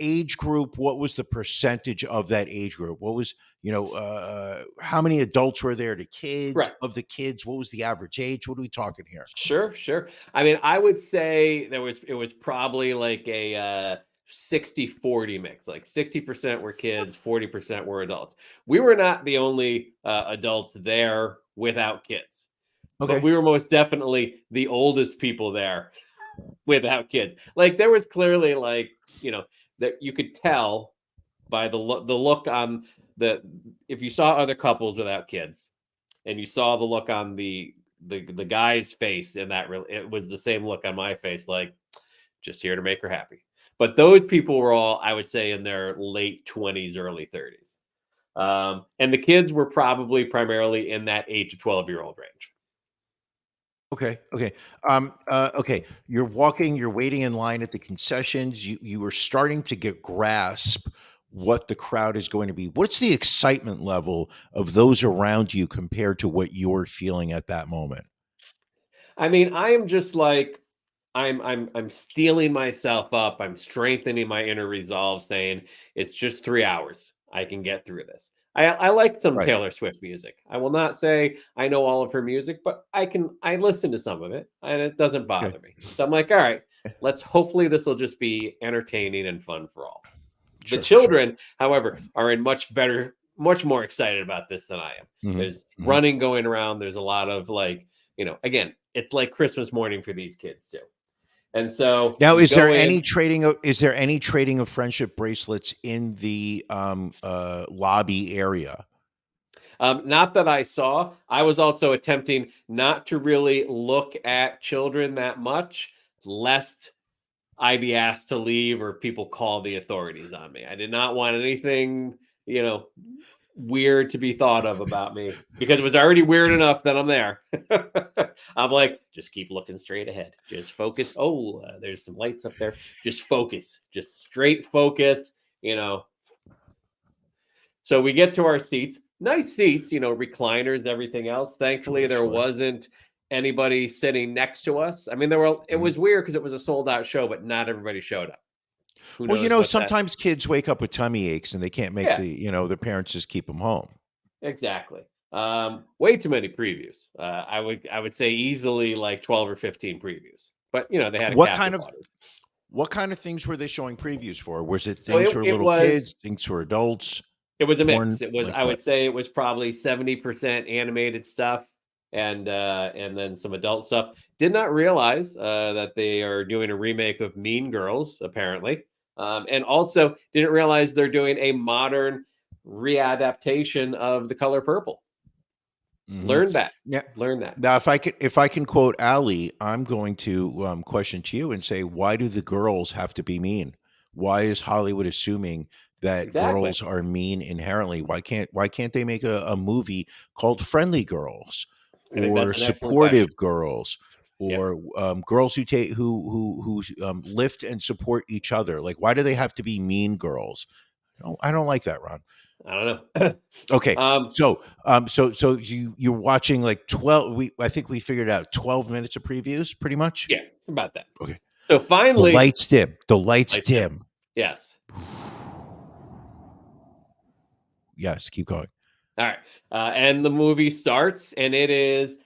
Age group, what was the percentage of that age group? What was, how many adults were there to kids? Right. Of the kids, what was the average age? What are we talking here? Sure. I mean, I would say it was probably like a 60-40 mix, like 60% were kids, 40% were adults. We were not the only adults there without kids, but Okay. we were most definitely the oldest people there without kids. Like there was clearly like, that you could tell by the look on the, if you saw other couples without kids and you saw the look on the guy's face, and it was the same look on my face, like just here to make her happy. But those people were all, I would say, in their late 20s, early 30s. And the kids were probably primarily in that 8 to 12-year-old range. Okay. Okay. Okay. You're waiting in line at the concessions. You were starting to get grasp what the crowd is going to be. What's the excitement level of those around you compared to what you're feeling at that moment? I mean, I am just like, I'm steeling myself up. I'm strengthening my inner resolve, saying it's just 3 hours. I can get through this. I like some Right. Taylor Swift music. I will not say I know all of her music, but I listen to some of it and it doesn't Okay. bother me. So I'm like, all right, hopefully this will just be entertaining and fun for all. The Sure. Sure. children, however, are in much more excited about this than I am. Mhm, There's mhm. running going around. There's a lot of like, again, it's like Christmas morning for these kids too. And so Now, we go in. is there any trading of friendship bracelets in the lobby area? Not that I saw. I was also attempting not to really look at children that much, lest I be asked to leave or people call the authorities on me. I did not want anything, weird to be thought of about me because it was already weird enough that I'm there. I'm like, just keep looking straight ahead. Just focus. Oh, there's some lights up there. Just focus. Just straight focus. So we get to our seats. Nice seats, recliners, everything else. Thankfully, Sure. there Sure. wasn't anybody sitting next to us. I mean, it Mhm. was weird because it was a sold out show, but not everybody showed up. Who Well, knows what that? sometimes kids wake up with tummy aches and they can't make Yeah, their parents just keep them home. exactly. Way too many previews. I would say easily like 12 or 15 previews. But they had a What cap the kind of waters. what kind of things were they showing previews for? Was it So things for it little was kids, things for adults, it was a porn, mix. It was like I what? would say it was probably 70% animated stuff and then some adult stuff. Did not realize that they are doing a remake of Mean Girls, apparently. And also didn't realize they're doing a modern readaptation of The Color Purple. Mhm. Learn that. Yeah. Learn that. Now, if I can quote Ali, I'm going to question to you and say, why do the girls have to be mean? Why is Hollywood assuming that Exactly. girls are mean inherently? Why can't they make a movie called Friendly Girls I think or that's an excellent question. Supportive Girls Yeah. or girls who take who lift and support each other? Like, why do they have to be mean girls? I don't like that, Ron. I don't know. Okay. um, So you're watching like 12 I think we figured out 12 minutes of previews pretty much. yeah, about that. Okay. So The finally, lights dim. The lights lights dim. dim. Yes. Yes, keep going. All right. And the movie starts, and it is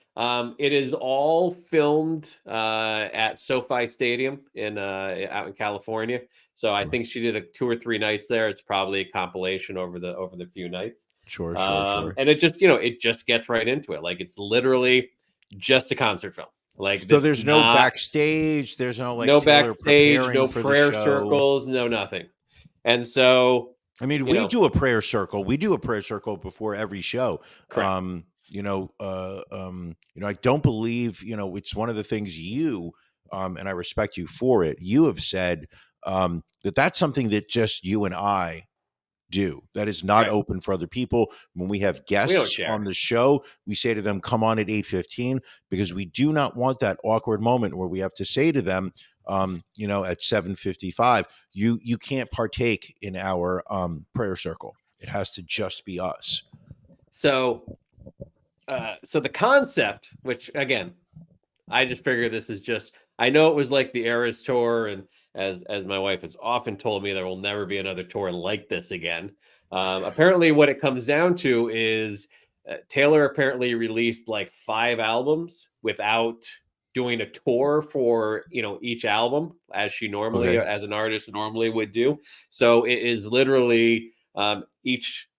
all filmed at SoFi Stadium out in California. So I Sure. think she did 2 or 3 nights there. It's probably a compilation over the few nights. Sure. And it just gets right into it. Like it's literally just a concert film. Like So it's there's no not backstage, there's no like no Taylor backstage, preparing no for the prayer show. circles, no nothing. And so, I mean, you we know, do a prayer circle. We do a prayer circle before every show. correct. I don't believe, it's one of the things and I respect you for it. You have said that that's something that just you and I do. That is not Right. open for other people. When we have We don't guests share. on the show, we say to them, come on at 8:15, because we do not want that awkward moment where we have to say to them, at 7:55, you can't partake in our prayer circle. It has to just be us. So so the concept, which again, I just figure this is just I know it was like the Eras tour, and as my wife has often told me, there will never be another tour like this again. Apparently, what it comes down to is Taylor apparently released like 5 albums without doing a tour for, each album, as she normally, Okay. as an artist normally would do. So it is literally each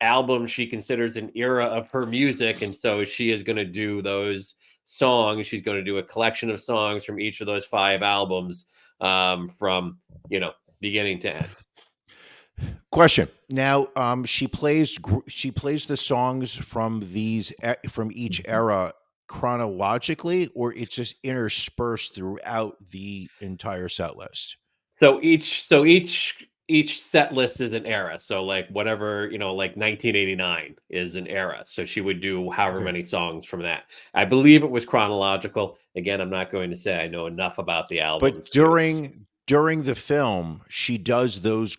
album she considers an era of her music, and so she is going to do those songs. She's going to do a collection of songs from each of those 5 albums, from beginning to end. Question. Now, she plays the songs from from each era chronologically, or it's just interspersed throughout the entire set list. So each set list is an era. So like whatever, like 1989 is an era. So she would do however Okay. many songs from that. I believe it was chronological. Again, I'm not going to say I know enough about the But albums to. during the film, she does those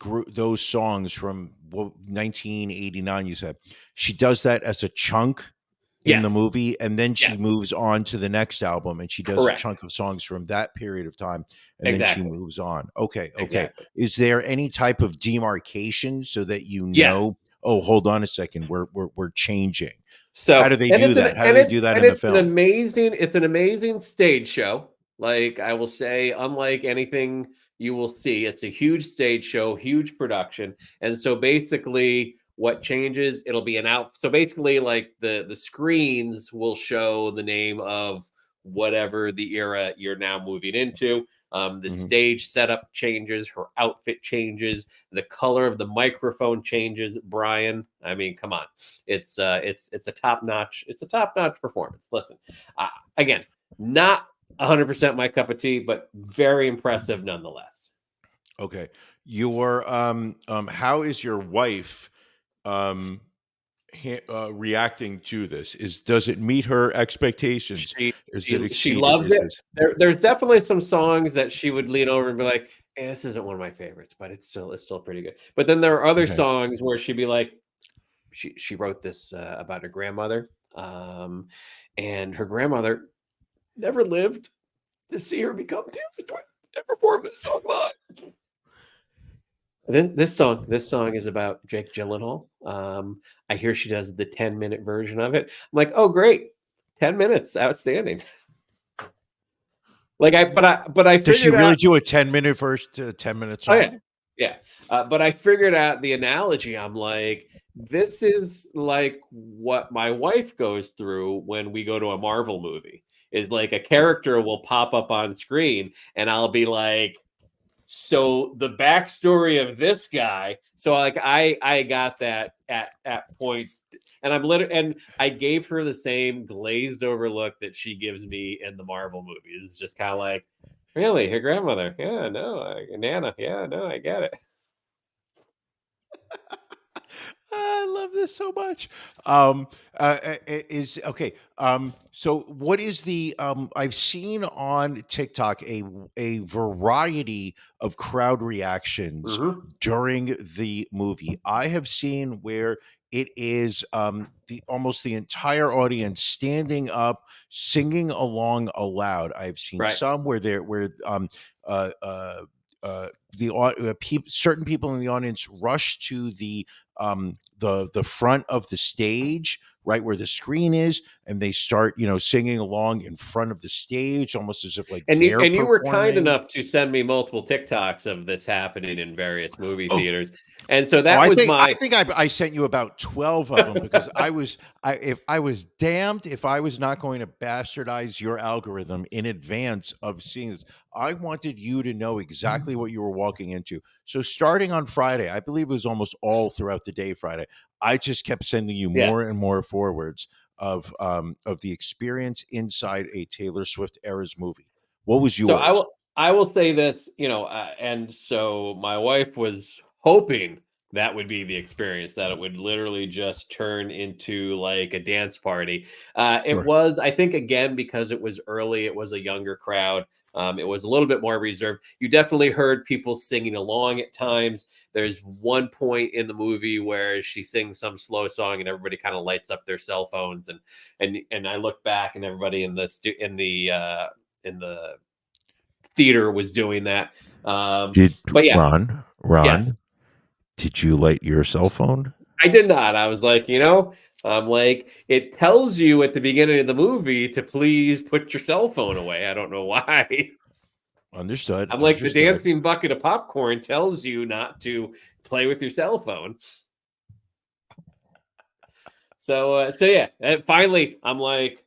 songs from 1989. You said she does that as a chunk in the Yes. movie, and then she Yes. moves on to the next album, and she does a Correct. chunk of songs from that period of time, and then she Exactly. moves on. Okay. Exactly. Is there any type of demarcation so that Yes. oh, hold on a second, we're changing? How So, do they and do it's an that? How do and they it's do that and in the it's an film? amazing stage show. Like I will say, unlike anything you will see, it's a huge stage show, huge production. And so basically what changes, it'll be so basically like the screens will show the name of whatever the era you're now moving into. The Mhm. stage setup changes, her outfit changes, the color of the microphone changes. Brian, I mean, come on, it's a top notch performance. Listen, again, not 100% my cup of tea, but very impressive nonetheless. Okay. How is your wife um reacting to this? Does it meet her expectations? She Is it she exceeded? loves it. There's definitely some songs that she would lean over and be like, this isn't one of my favorites, but it's still pretty good. But then there are other Okay. songs where she'd be like, she wrote this about her grandmother, and her grandmother never lived to see her become damaged and perform this song live. This song is about Jake Gyllenhaal. I hear she does the 10-minute version of it. I'm like, oh great, 10 minutes, outstanding. But I Does she figured really out. do a 10-minute first 10-minute Oh yeah, song? yeah. But I figured out the analogy. I'm like, this is like what my wife goes through when we go to a Marvel movie. Is like a character will pop up on screen, and I'll be like, so the backstory of this guy. So like I got that at points, and and I gave her the same glazed over look that she gives me in the Marvel movies. It's just kind of like, really, her grandmother? Yeah, no, Nana. Yeah, no, I get it. I love this so much. Is okay. So what is the I've seen on TikTok a variety of crowd reactions Mm-hmm. during the movie. I have seen where it is the almost the entire audience standing up, singing along aloud. I've seen Right. some where uh uh uh certain people in the audience rush to the front of the stage, right where the screen is, and they start singing along in front of the stage, almost as if like And you they're and you were kind performing. enough to send me multiple TikToks of this happening in various movie Oh, theaters, and so oh, that I was think I my. think I sent you about 12 of them because I was damned if I was not going to bastardize your algorithm in advance of seeing this. I wanted you to know exactly what you were walking into. So starting on Friday, I believe it was almost all throughout the day Friday, I just kept sending you more Yes. and more forwards of the experience inside a Taylor Swift eras movie. What was So I yours? will I will say this, and so my wife was hoping that would be the experience, that it would literally just turn into like a dance party. It Sure. was, I think, again, because it was early, it was a younger crowd. It was a little bit more reserved. You definitely heard people singing along at times. There's one point in the movie where she sings some slow song, and everybody kind of lights up their cell phones, and I look back, and everybody in the theater was doing that. Did But yeah, yes, Ron, did you light your cell phone? I did not. I was like, I'm like, it tells you at the beginning of the movie to please put your cell phone away. I don't know why. Understood. I'm like, the Understood. dancing bucket of popcorn tells you not to play with your cell phone. So yeah, and finally, I'm like,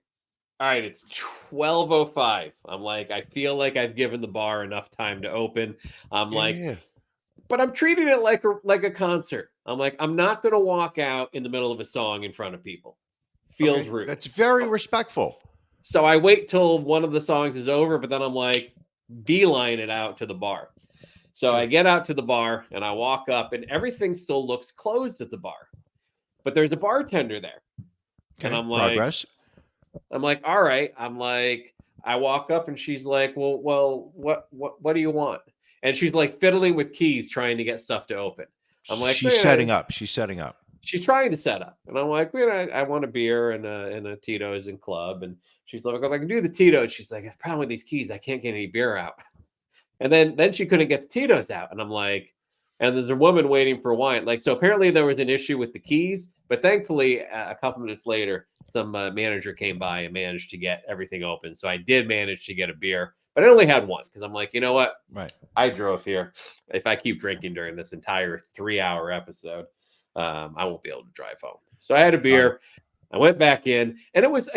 all right, it's 12:05. I'm like, I feel like I've given the bar enough time to open. I'm Yeah, like, yeah. but I'm treating it like a concert. I'm like, I'm not gonna walk out in the middle of a song in front of people. Feels Okay, rude. that's very respectful. So I wait till one of the songs is over, but then I'm like, beeline it out to the bar. So I Sure. get out to the bar and I walk up, and everything still looks closed at the bar, but there's a bartender there, and Okay, progress. I'm like, all right. I'm like, I walk up and she's like, well, what do you want? And she's like fiddling with keys, trying to get stuff to open. I'm like, She's setting up. She's setting up. she's trying to set up, and I'm like, I want a beer and a Tito's and club, and she's like, I can do the Tito's. She's like, the problem with these keys, I can't get any beer out. And then she couldn't get the Tito's out, and I'm like, and there's a woman waiting for wine. Like, so apparently there was an issue with the keys, but thankfully a couple minutes later, some manager came by and managed to get everything open. So I did manage to get a beer, but I only had one because I'm like, you know what? Right. I drove here. If I keep drinking during this entire 3-hour episode, I won't be able to drive home. So I had a beer. I went back in, and it was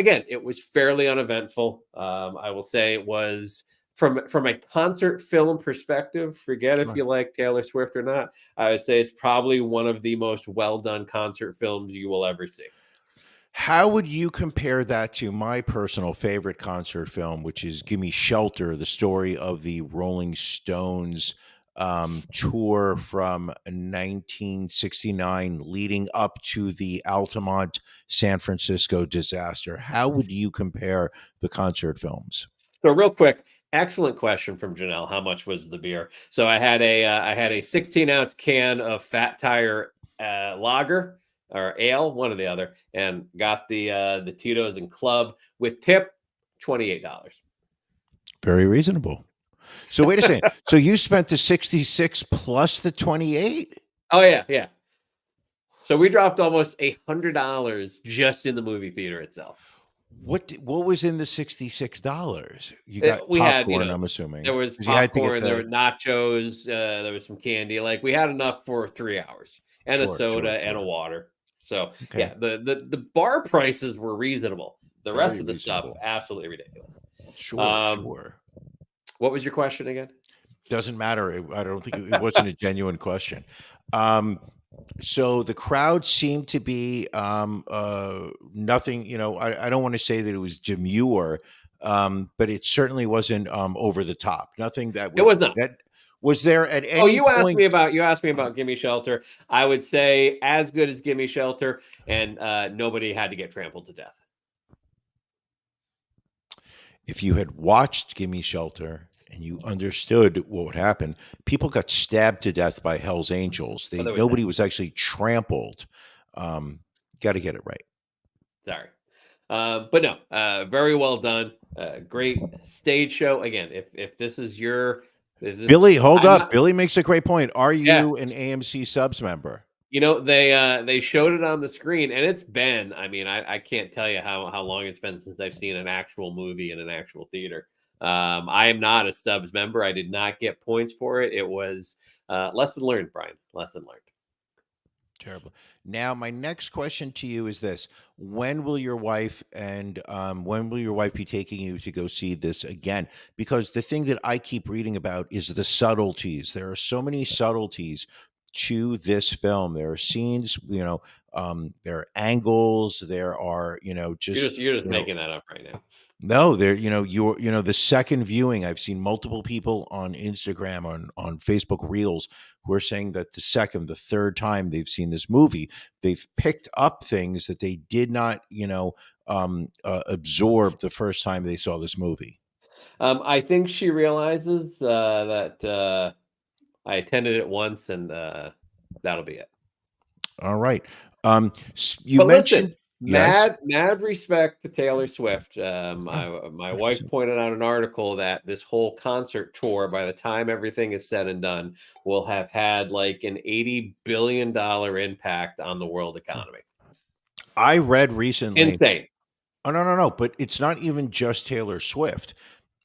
fairly uneventful. I will say it was from a concert film perspective. Forget if Sure. you like Taylor Swift or not. I would say it's probably one of the most well done concert films you will ever see. How would you compare that to my personal favorite concert film, which is Gimme Shelter, the story of the Rolling Stones tour from 1969 leading up to the Altamont San Francisco disaster? How would you compare the concert films? So real quick, excellent question from Janelle. How much was the beer? So I had a 16-ounce can of Fat Tire lager or ale, one or the other, and got the Tito's and Club with tip, $28. Very reasonable. So wait a second. So you spent the 66 plus the 28? Oh yeah. So we dropped almost $100 just in the movie theater itself. What was in the $66? You got We had, popcorn, I'm assuming. there was 'Cause you had to get popcorn, there were the nachos, there was some candy. Like, we had enough for 3 hours, and a sure, soda sure, and a sure. water. So Okay. yeah, the bar prices were reasonable. The rest Very of the stuff, reasonable. absolutely ridiculous. Sure, Um, sure. what was your question again? Doesn't matter. I don't think it wasn't a genuine question. Um, so the crowd seemed to be nothing, I don't want to say that it was demure, but it certainly wasn't over the top. Nothing that It would was not. that was there at Oh, any point. you asked me about Gimme Shelter. I would say as good as Gimme Shelter, and nobody had to get trampled to death. If you had watched Gimme Shelter and you understood what would happen, people got stabbed to death by Hell's Angels. Oh, there was Nobody that. was actually trampled. Got to get it right. Sorry. But no, very well done. Great stage show. Again, if this is your, if this, Billy, hold I'm up. not, Billy makes a great point. Are yeah, you an AMC subs member? they showed it on the screen, and it's been, I mean, I can't tell you how long it's been since I've seen an actual movie in an actual theater. I am not a Stubbs member. I did not get points for it. It was lesson learned, Brian. Lesson learned. Terrible. Now, my next question to you is this: when will your wife be taking you to go see this again? Because the thing that I keep reading about is the subtleties. There are so many subtleties to this film. There are scenes, there are angles. There are, You're just making that up right now. no, there, the second viewing, I've seen multiple people on Instagram, on Facebook Reels, who are saying that the second, the third time they've seen this movie, they've picked up things that they did not, absorb the first time they saw this movie. I think she realizes that I attended it once, and that'll be it. All right. You But listen, mentioned yes. mad respect to Taylor Swift. My Oh, my wife 100%. pointed out an article that this whole concert tour, by the time everything is said and done, will have had like an $80 billion impact on the world economy. I read recently. Insane. Oh, no. But it's not even just Taylor Swift.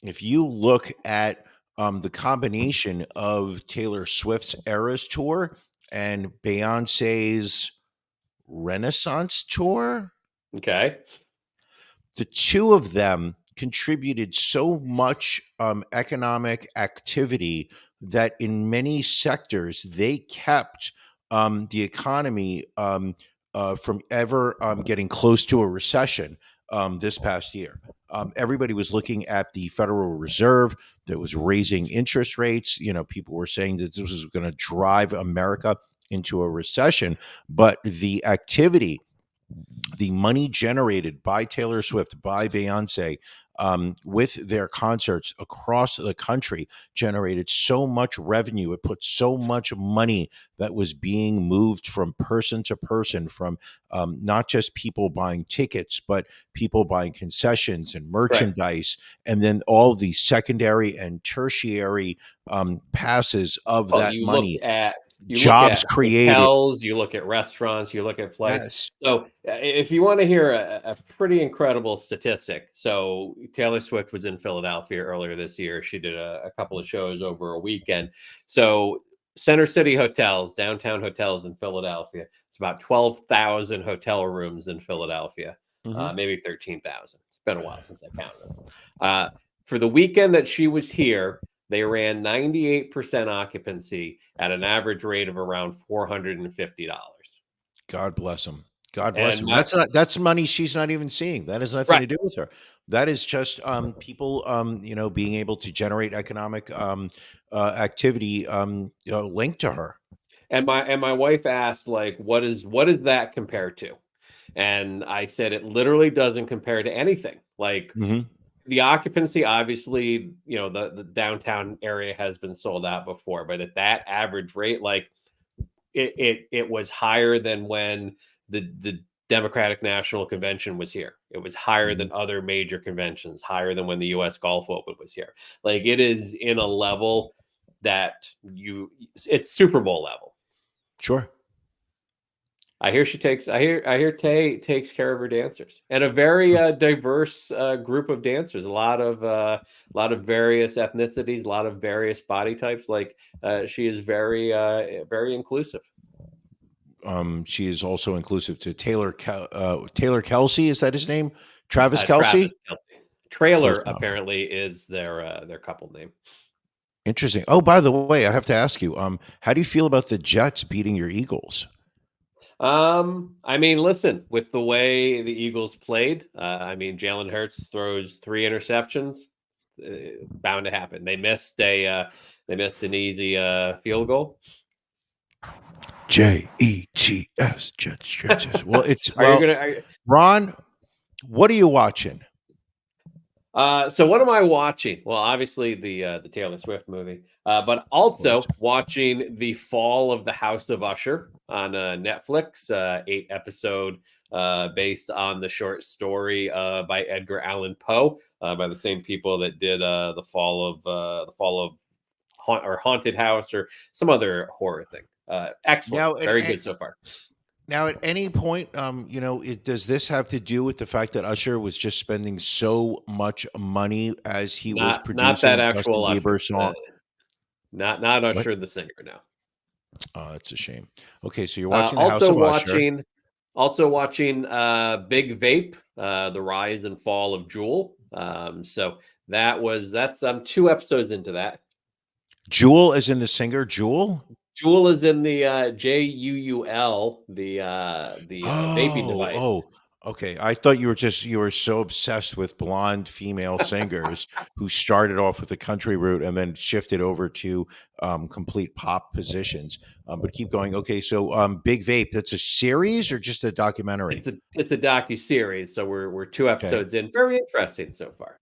If you look at the combination of Taylor Swift's Eras tour and Beyonce's Renaissance tour, Okay. the two of them contributed so much economic activity that in many sectors they kept the economy from ever getting close to a recession this past year. Everybody was looking at the Federal Reserve that was raising interest rates. People were saying that this was going to drive America into a recession, but the activity, the money generated by Taylor Swift, by Beyonce, with their concerts across the country generated so much revenue. It put so much money that was being moved from person to person, from not just people buying tickets, but people buying concessions and Right. merchandise, and then all the secondary and tertiary passes of Well, that you look money, at jobs created. hotels, you look at restaurants, you look at flights. Yes. So, if you want to hear a pretty incredible statistic, so Taylor Swift was in Philadelphia earlier this year. She did a couple of shows over a weekend. So, Center City hotels, downtown hotels in Philadelphia, it's about 12,000 hotel rooms in Philadelphia, Mhm. maybe 13,000. It's been a while since I counted them. For the weekend that she was here, they ran 98% occupancy at an average rate of around $450. God bless him. God bless And him. my That's money she's not even seeing. That has nothing right. to do with her. That is just people being able to generate economic activity linked to her. And my wife asked, like, what does that compare to? And I said it literally doesn't compare to anything. Like, Hmm. the occupancy, obviously, the downtown area has been sold out before, but at that average rate, like, it was higher than when the Democratic National Convention was here. It was higher Hmm. than other major conventions, higher than when the US Golf Open was here. Like, it is in a level that it's Super Bowl level. Sure. I hear Tay takes care of her dancers, and a very diverse group of dancers. A lot of various ethnicities, a lot of various body types. Like, she is very inclusive. She is also inclusive to Taylor Kelsey. Is that his name? Travis Kelsey. Travis Kelce. Trailer Close enough. apparently is their couple name. Interesting. Oh, by the way, I have to ask you. How do you feel about the Jets beating your Eagles? I mean, listen, with the way the Eagles played, I mean, Jalen Hurts throws 3 interceptions. Bound to happen. They missed an easy field goal. Jets, Jets. Well, Are you gonna? Ron, what are you watching? So what am I watching? Well, obviously the Taylor Swift movie, but Of course. also watching The Fall of the House of Usher on Netflix, 8 episode, based on the short story by Edgar Allan Poe, by the same people that did the fall of Haunted House, or some other horror thing. Excellent, Now, very good so far. Now, at any point, does this have to do with the fact that Usher was just spending so much money as he was Not that producing actual Justin Usher. Bieber's song? Not What? Usher the singer. No. Oh, that's a shame. Okay, so you're Uh, watching The House also of Usher. watching, also watching Big Vape, the rise and fall of Jewel. So I'm 2 episodes into that. Jewel, as in the singer Jewel. Jewel is in the JUUL, the vaping Oh, device. oh, okay. I thought you were so obsessed with blonde female singers who started off with the country route and then shifted over to complete pop positions. But keep going. Okay, so Big Vape, that's a series or just a documentary? It's a docu-series, so we're 2 Okay. episodes in. Very interesting so far.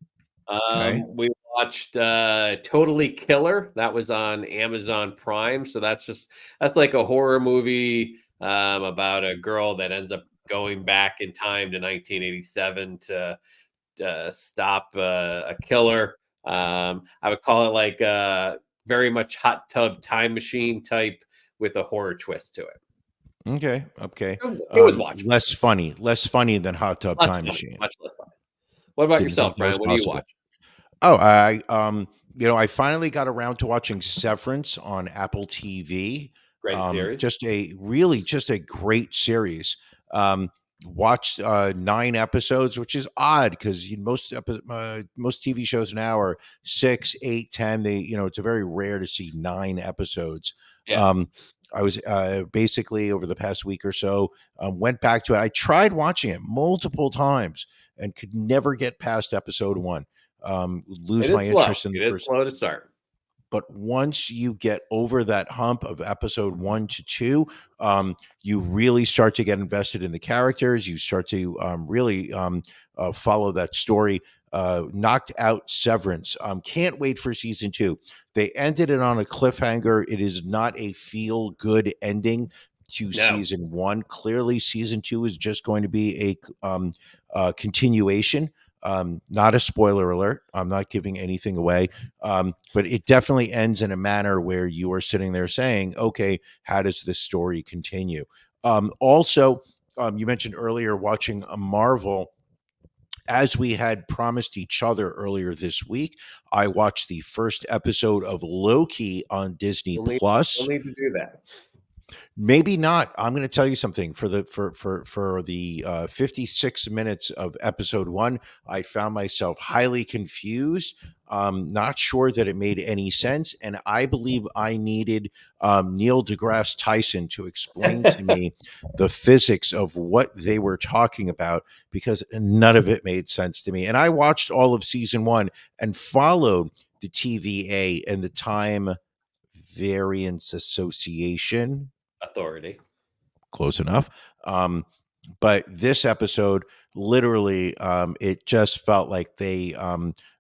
Okay. We watched Totally Killer. That was on Amazon Prime. So that's like a horror movie about a girl that ends up going back in time to 1987 to stop a killer. I would call it like very much hot tub time machine type with a horror twist to it. Okay. Okay. It was watchable. Less funny than Hot Tub Less Time funny, Machine. much less funny. What about Didn't think yourself, that was Brian? What do you possible. watch? Oh, I finally got around to watching Severance on Apple TV. Great series. Just a great series. Um, Watched 9 episodes, which is odd because most TV shows now are 6, 8, 10. It's very rare to see 9 episodes. Yes. Um, I was basically over the past week or so went back to it. I tried watching it multiple times and could never get past episode 1. Lose It my is slow. interest in the It is first. slow to start. But once you get over that hump of episode 1 to 2, you really start to get invested in the characters. You start to really follow that story. Knocked out Severance. Can't wait for season 2. They ended it on a cliffhanger. It is not a feel good ending to No. season 1. Clearly, season 2 is just going to be a continuation. Not a spoiler alert. I'm not giving anything away. But it definitely ends in a manner where you are sitting there saying, okay, how does this story continue? Also, you mentioned earlier watching a Marvel. As we had promised each other earlier this week, I watched the first episode of Loki on Disney We'll Plus. need to do that. Maybe not. I'm going to tell you something. For the 56 minutes of episode 1, I found myself highly confused. Not sure that it made any sense, and I believe I needed Neil deGrasse Tyson to explain to me the physics of what they were talking about, because none of it made sense to me. And I watched all of season 1 and followed the TVA and the Time Variance Association. Authority. Close enough. But this episode, literally, it just felt like they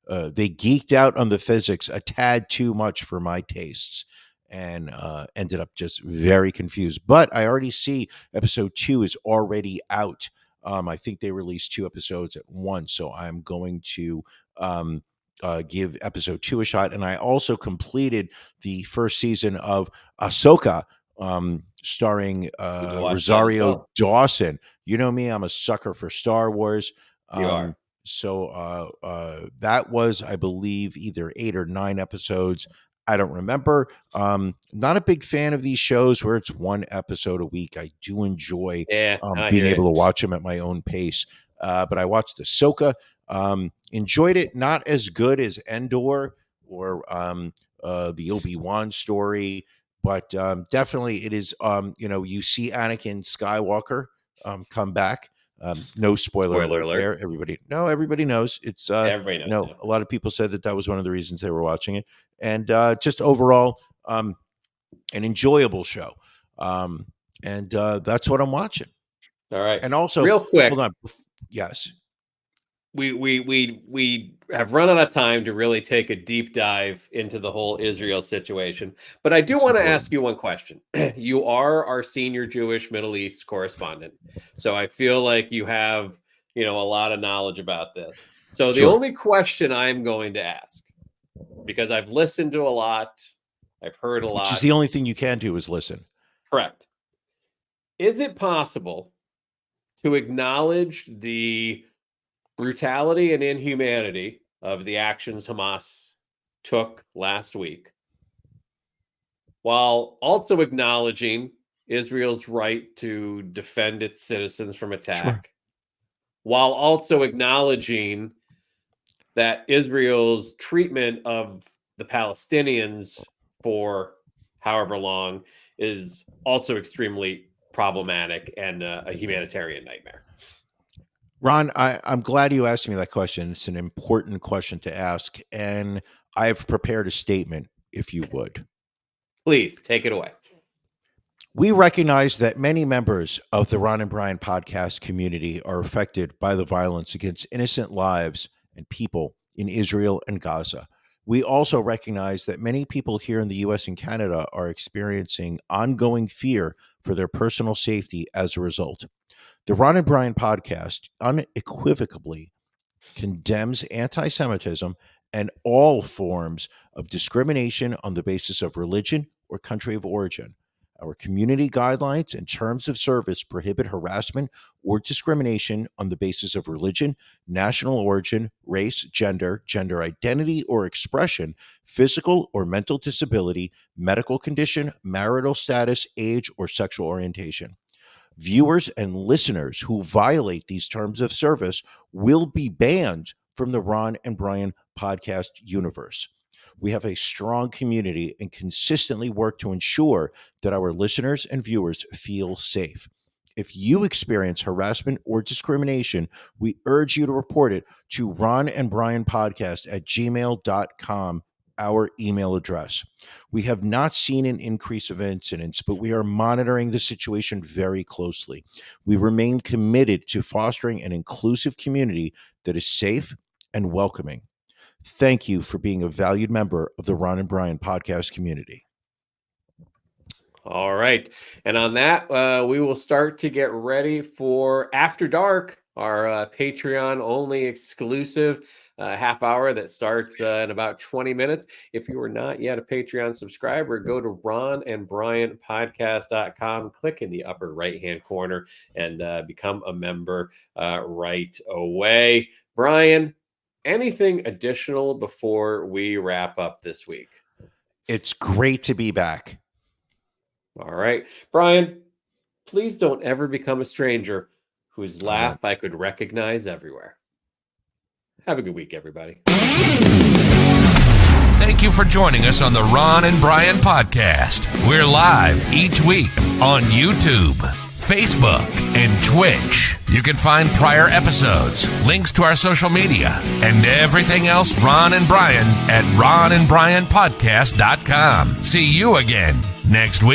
geeked out on the physics a tad too much for my tastes, and ended up just very confused. But I already see episode 2 is already out. I think they released 2 episodes at once, so I'm going to give episode 2 a shot. And I also completed the first season of Ahsoka, starring Need to watch that as Rosario well. Dawson. You know me, I'm a sucker for Star Wars. You are. So that was, I believe, either 8 or 9 episodes. I don't remember. Not a big fan of these shows where it's 1 episode a week. I do enjoy Yeah, I being hear able you. to watch them at my own pace. But I watched Ahsoka. Enjoyed it. Not as good as Endor or the Obi-Wan story, but definitely it is. You see Anakin Skywalker come back. No spoiler Spoiler alert alert. there. Everybody knows. It's Everybody knows. Yeah. a lot of people said that was one of the reasons they were watching it, and just overall, an enjoyable show. And that's what I'm watching. All right. And also, real quick, hold on. Yes. we have run out of time to really take a deep dive into the whole Israel situation. But I do It's want to important. ask you one question. You are our senior Jewish Middle East correspondent. So I feel like you have, a lot of knowledge about this. So the Sure. only question I'm going to ask, because I've listened to a lot, I've heard a lot. Which is the only thing you can do is listen. Correct. Is it possible to acknowledge the brutality and inhumanity of the actions Hamas took last week, while also acknowledging Israel's right to defend its citizens from attack, Sure. while also acknowledging that Israel's treatment of the Palestinians for however long is also extremely problematic and a humanitarian nightmare? Ron, I'm glad you asked me that question. It's an important question to ask, and I've prepared a statement, if you would. Please take it away. We recognize that many members of the Ron and Brian podcast community are affected by the violence against innocent lives and people in Israel and Gaza. We also recognize that many people here in the US and Canada are experiencing ongoing fear for their personal safety as a result. The Ron and Brian podcast unequivocally condemns anti Semitism and all forms of discrimination on the basis of religion or country of origin. Our community guidelines and terms of service prohibit harassment or discrimination on the basis of religion, national origin, race, gender, gender identity or expression, physical or mental disability, medical condition, marital status, age, or sexual orientation. Viewers and listeners who violate these terms of service will be banned from the Ron and Brian podcast universe. We have a strong community and consistently work to ensure that our listeners and viewers feel safe. If you experience harassment or discrimination, we urge you to report it to ronandbrianpodcast@gmail.com, our email address. We have not seen an increase of incidents, but we are monitoring the situation very closely. We remain committed to fostering an inclusive community that is safe and welcoming. Thank you for being a valued member of the Ron and Brian podcast community. All right. And on that, we will start to get ready for After Dark, our Patreon-only exclusive half hour that starts in about 20 minutes. If you are not yet a Patreon subscriber, go to ronandbrianpodcast.com, click in the upper right-hand corner, and become a member right away. Brian, anything additional before we wrap up this week? It's great to be back. All right. Brian, please don't ever become a stranger whose laugh I could recognize everywhere. Have a good week, everybody. Thank you for joining us on the Ron and Brian podcast. We're live each week on YouTube, Facebook, and Twitch. You can find prior episodes, links to our social media, and everything else Ron and Brian at ronandbrianpodcast.com. See you again next week.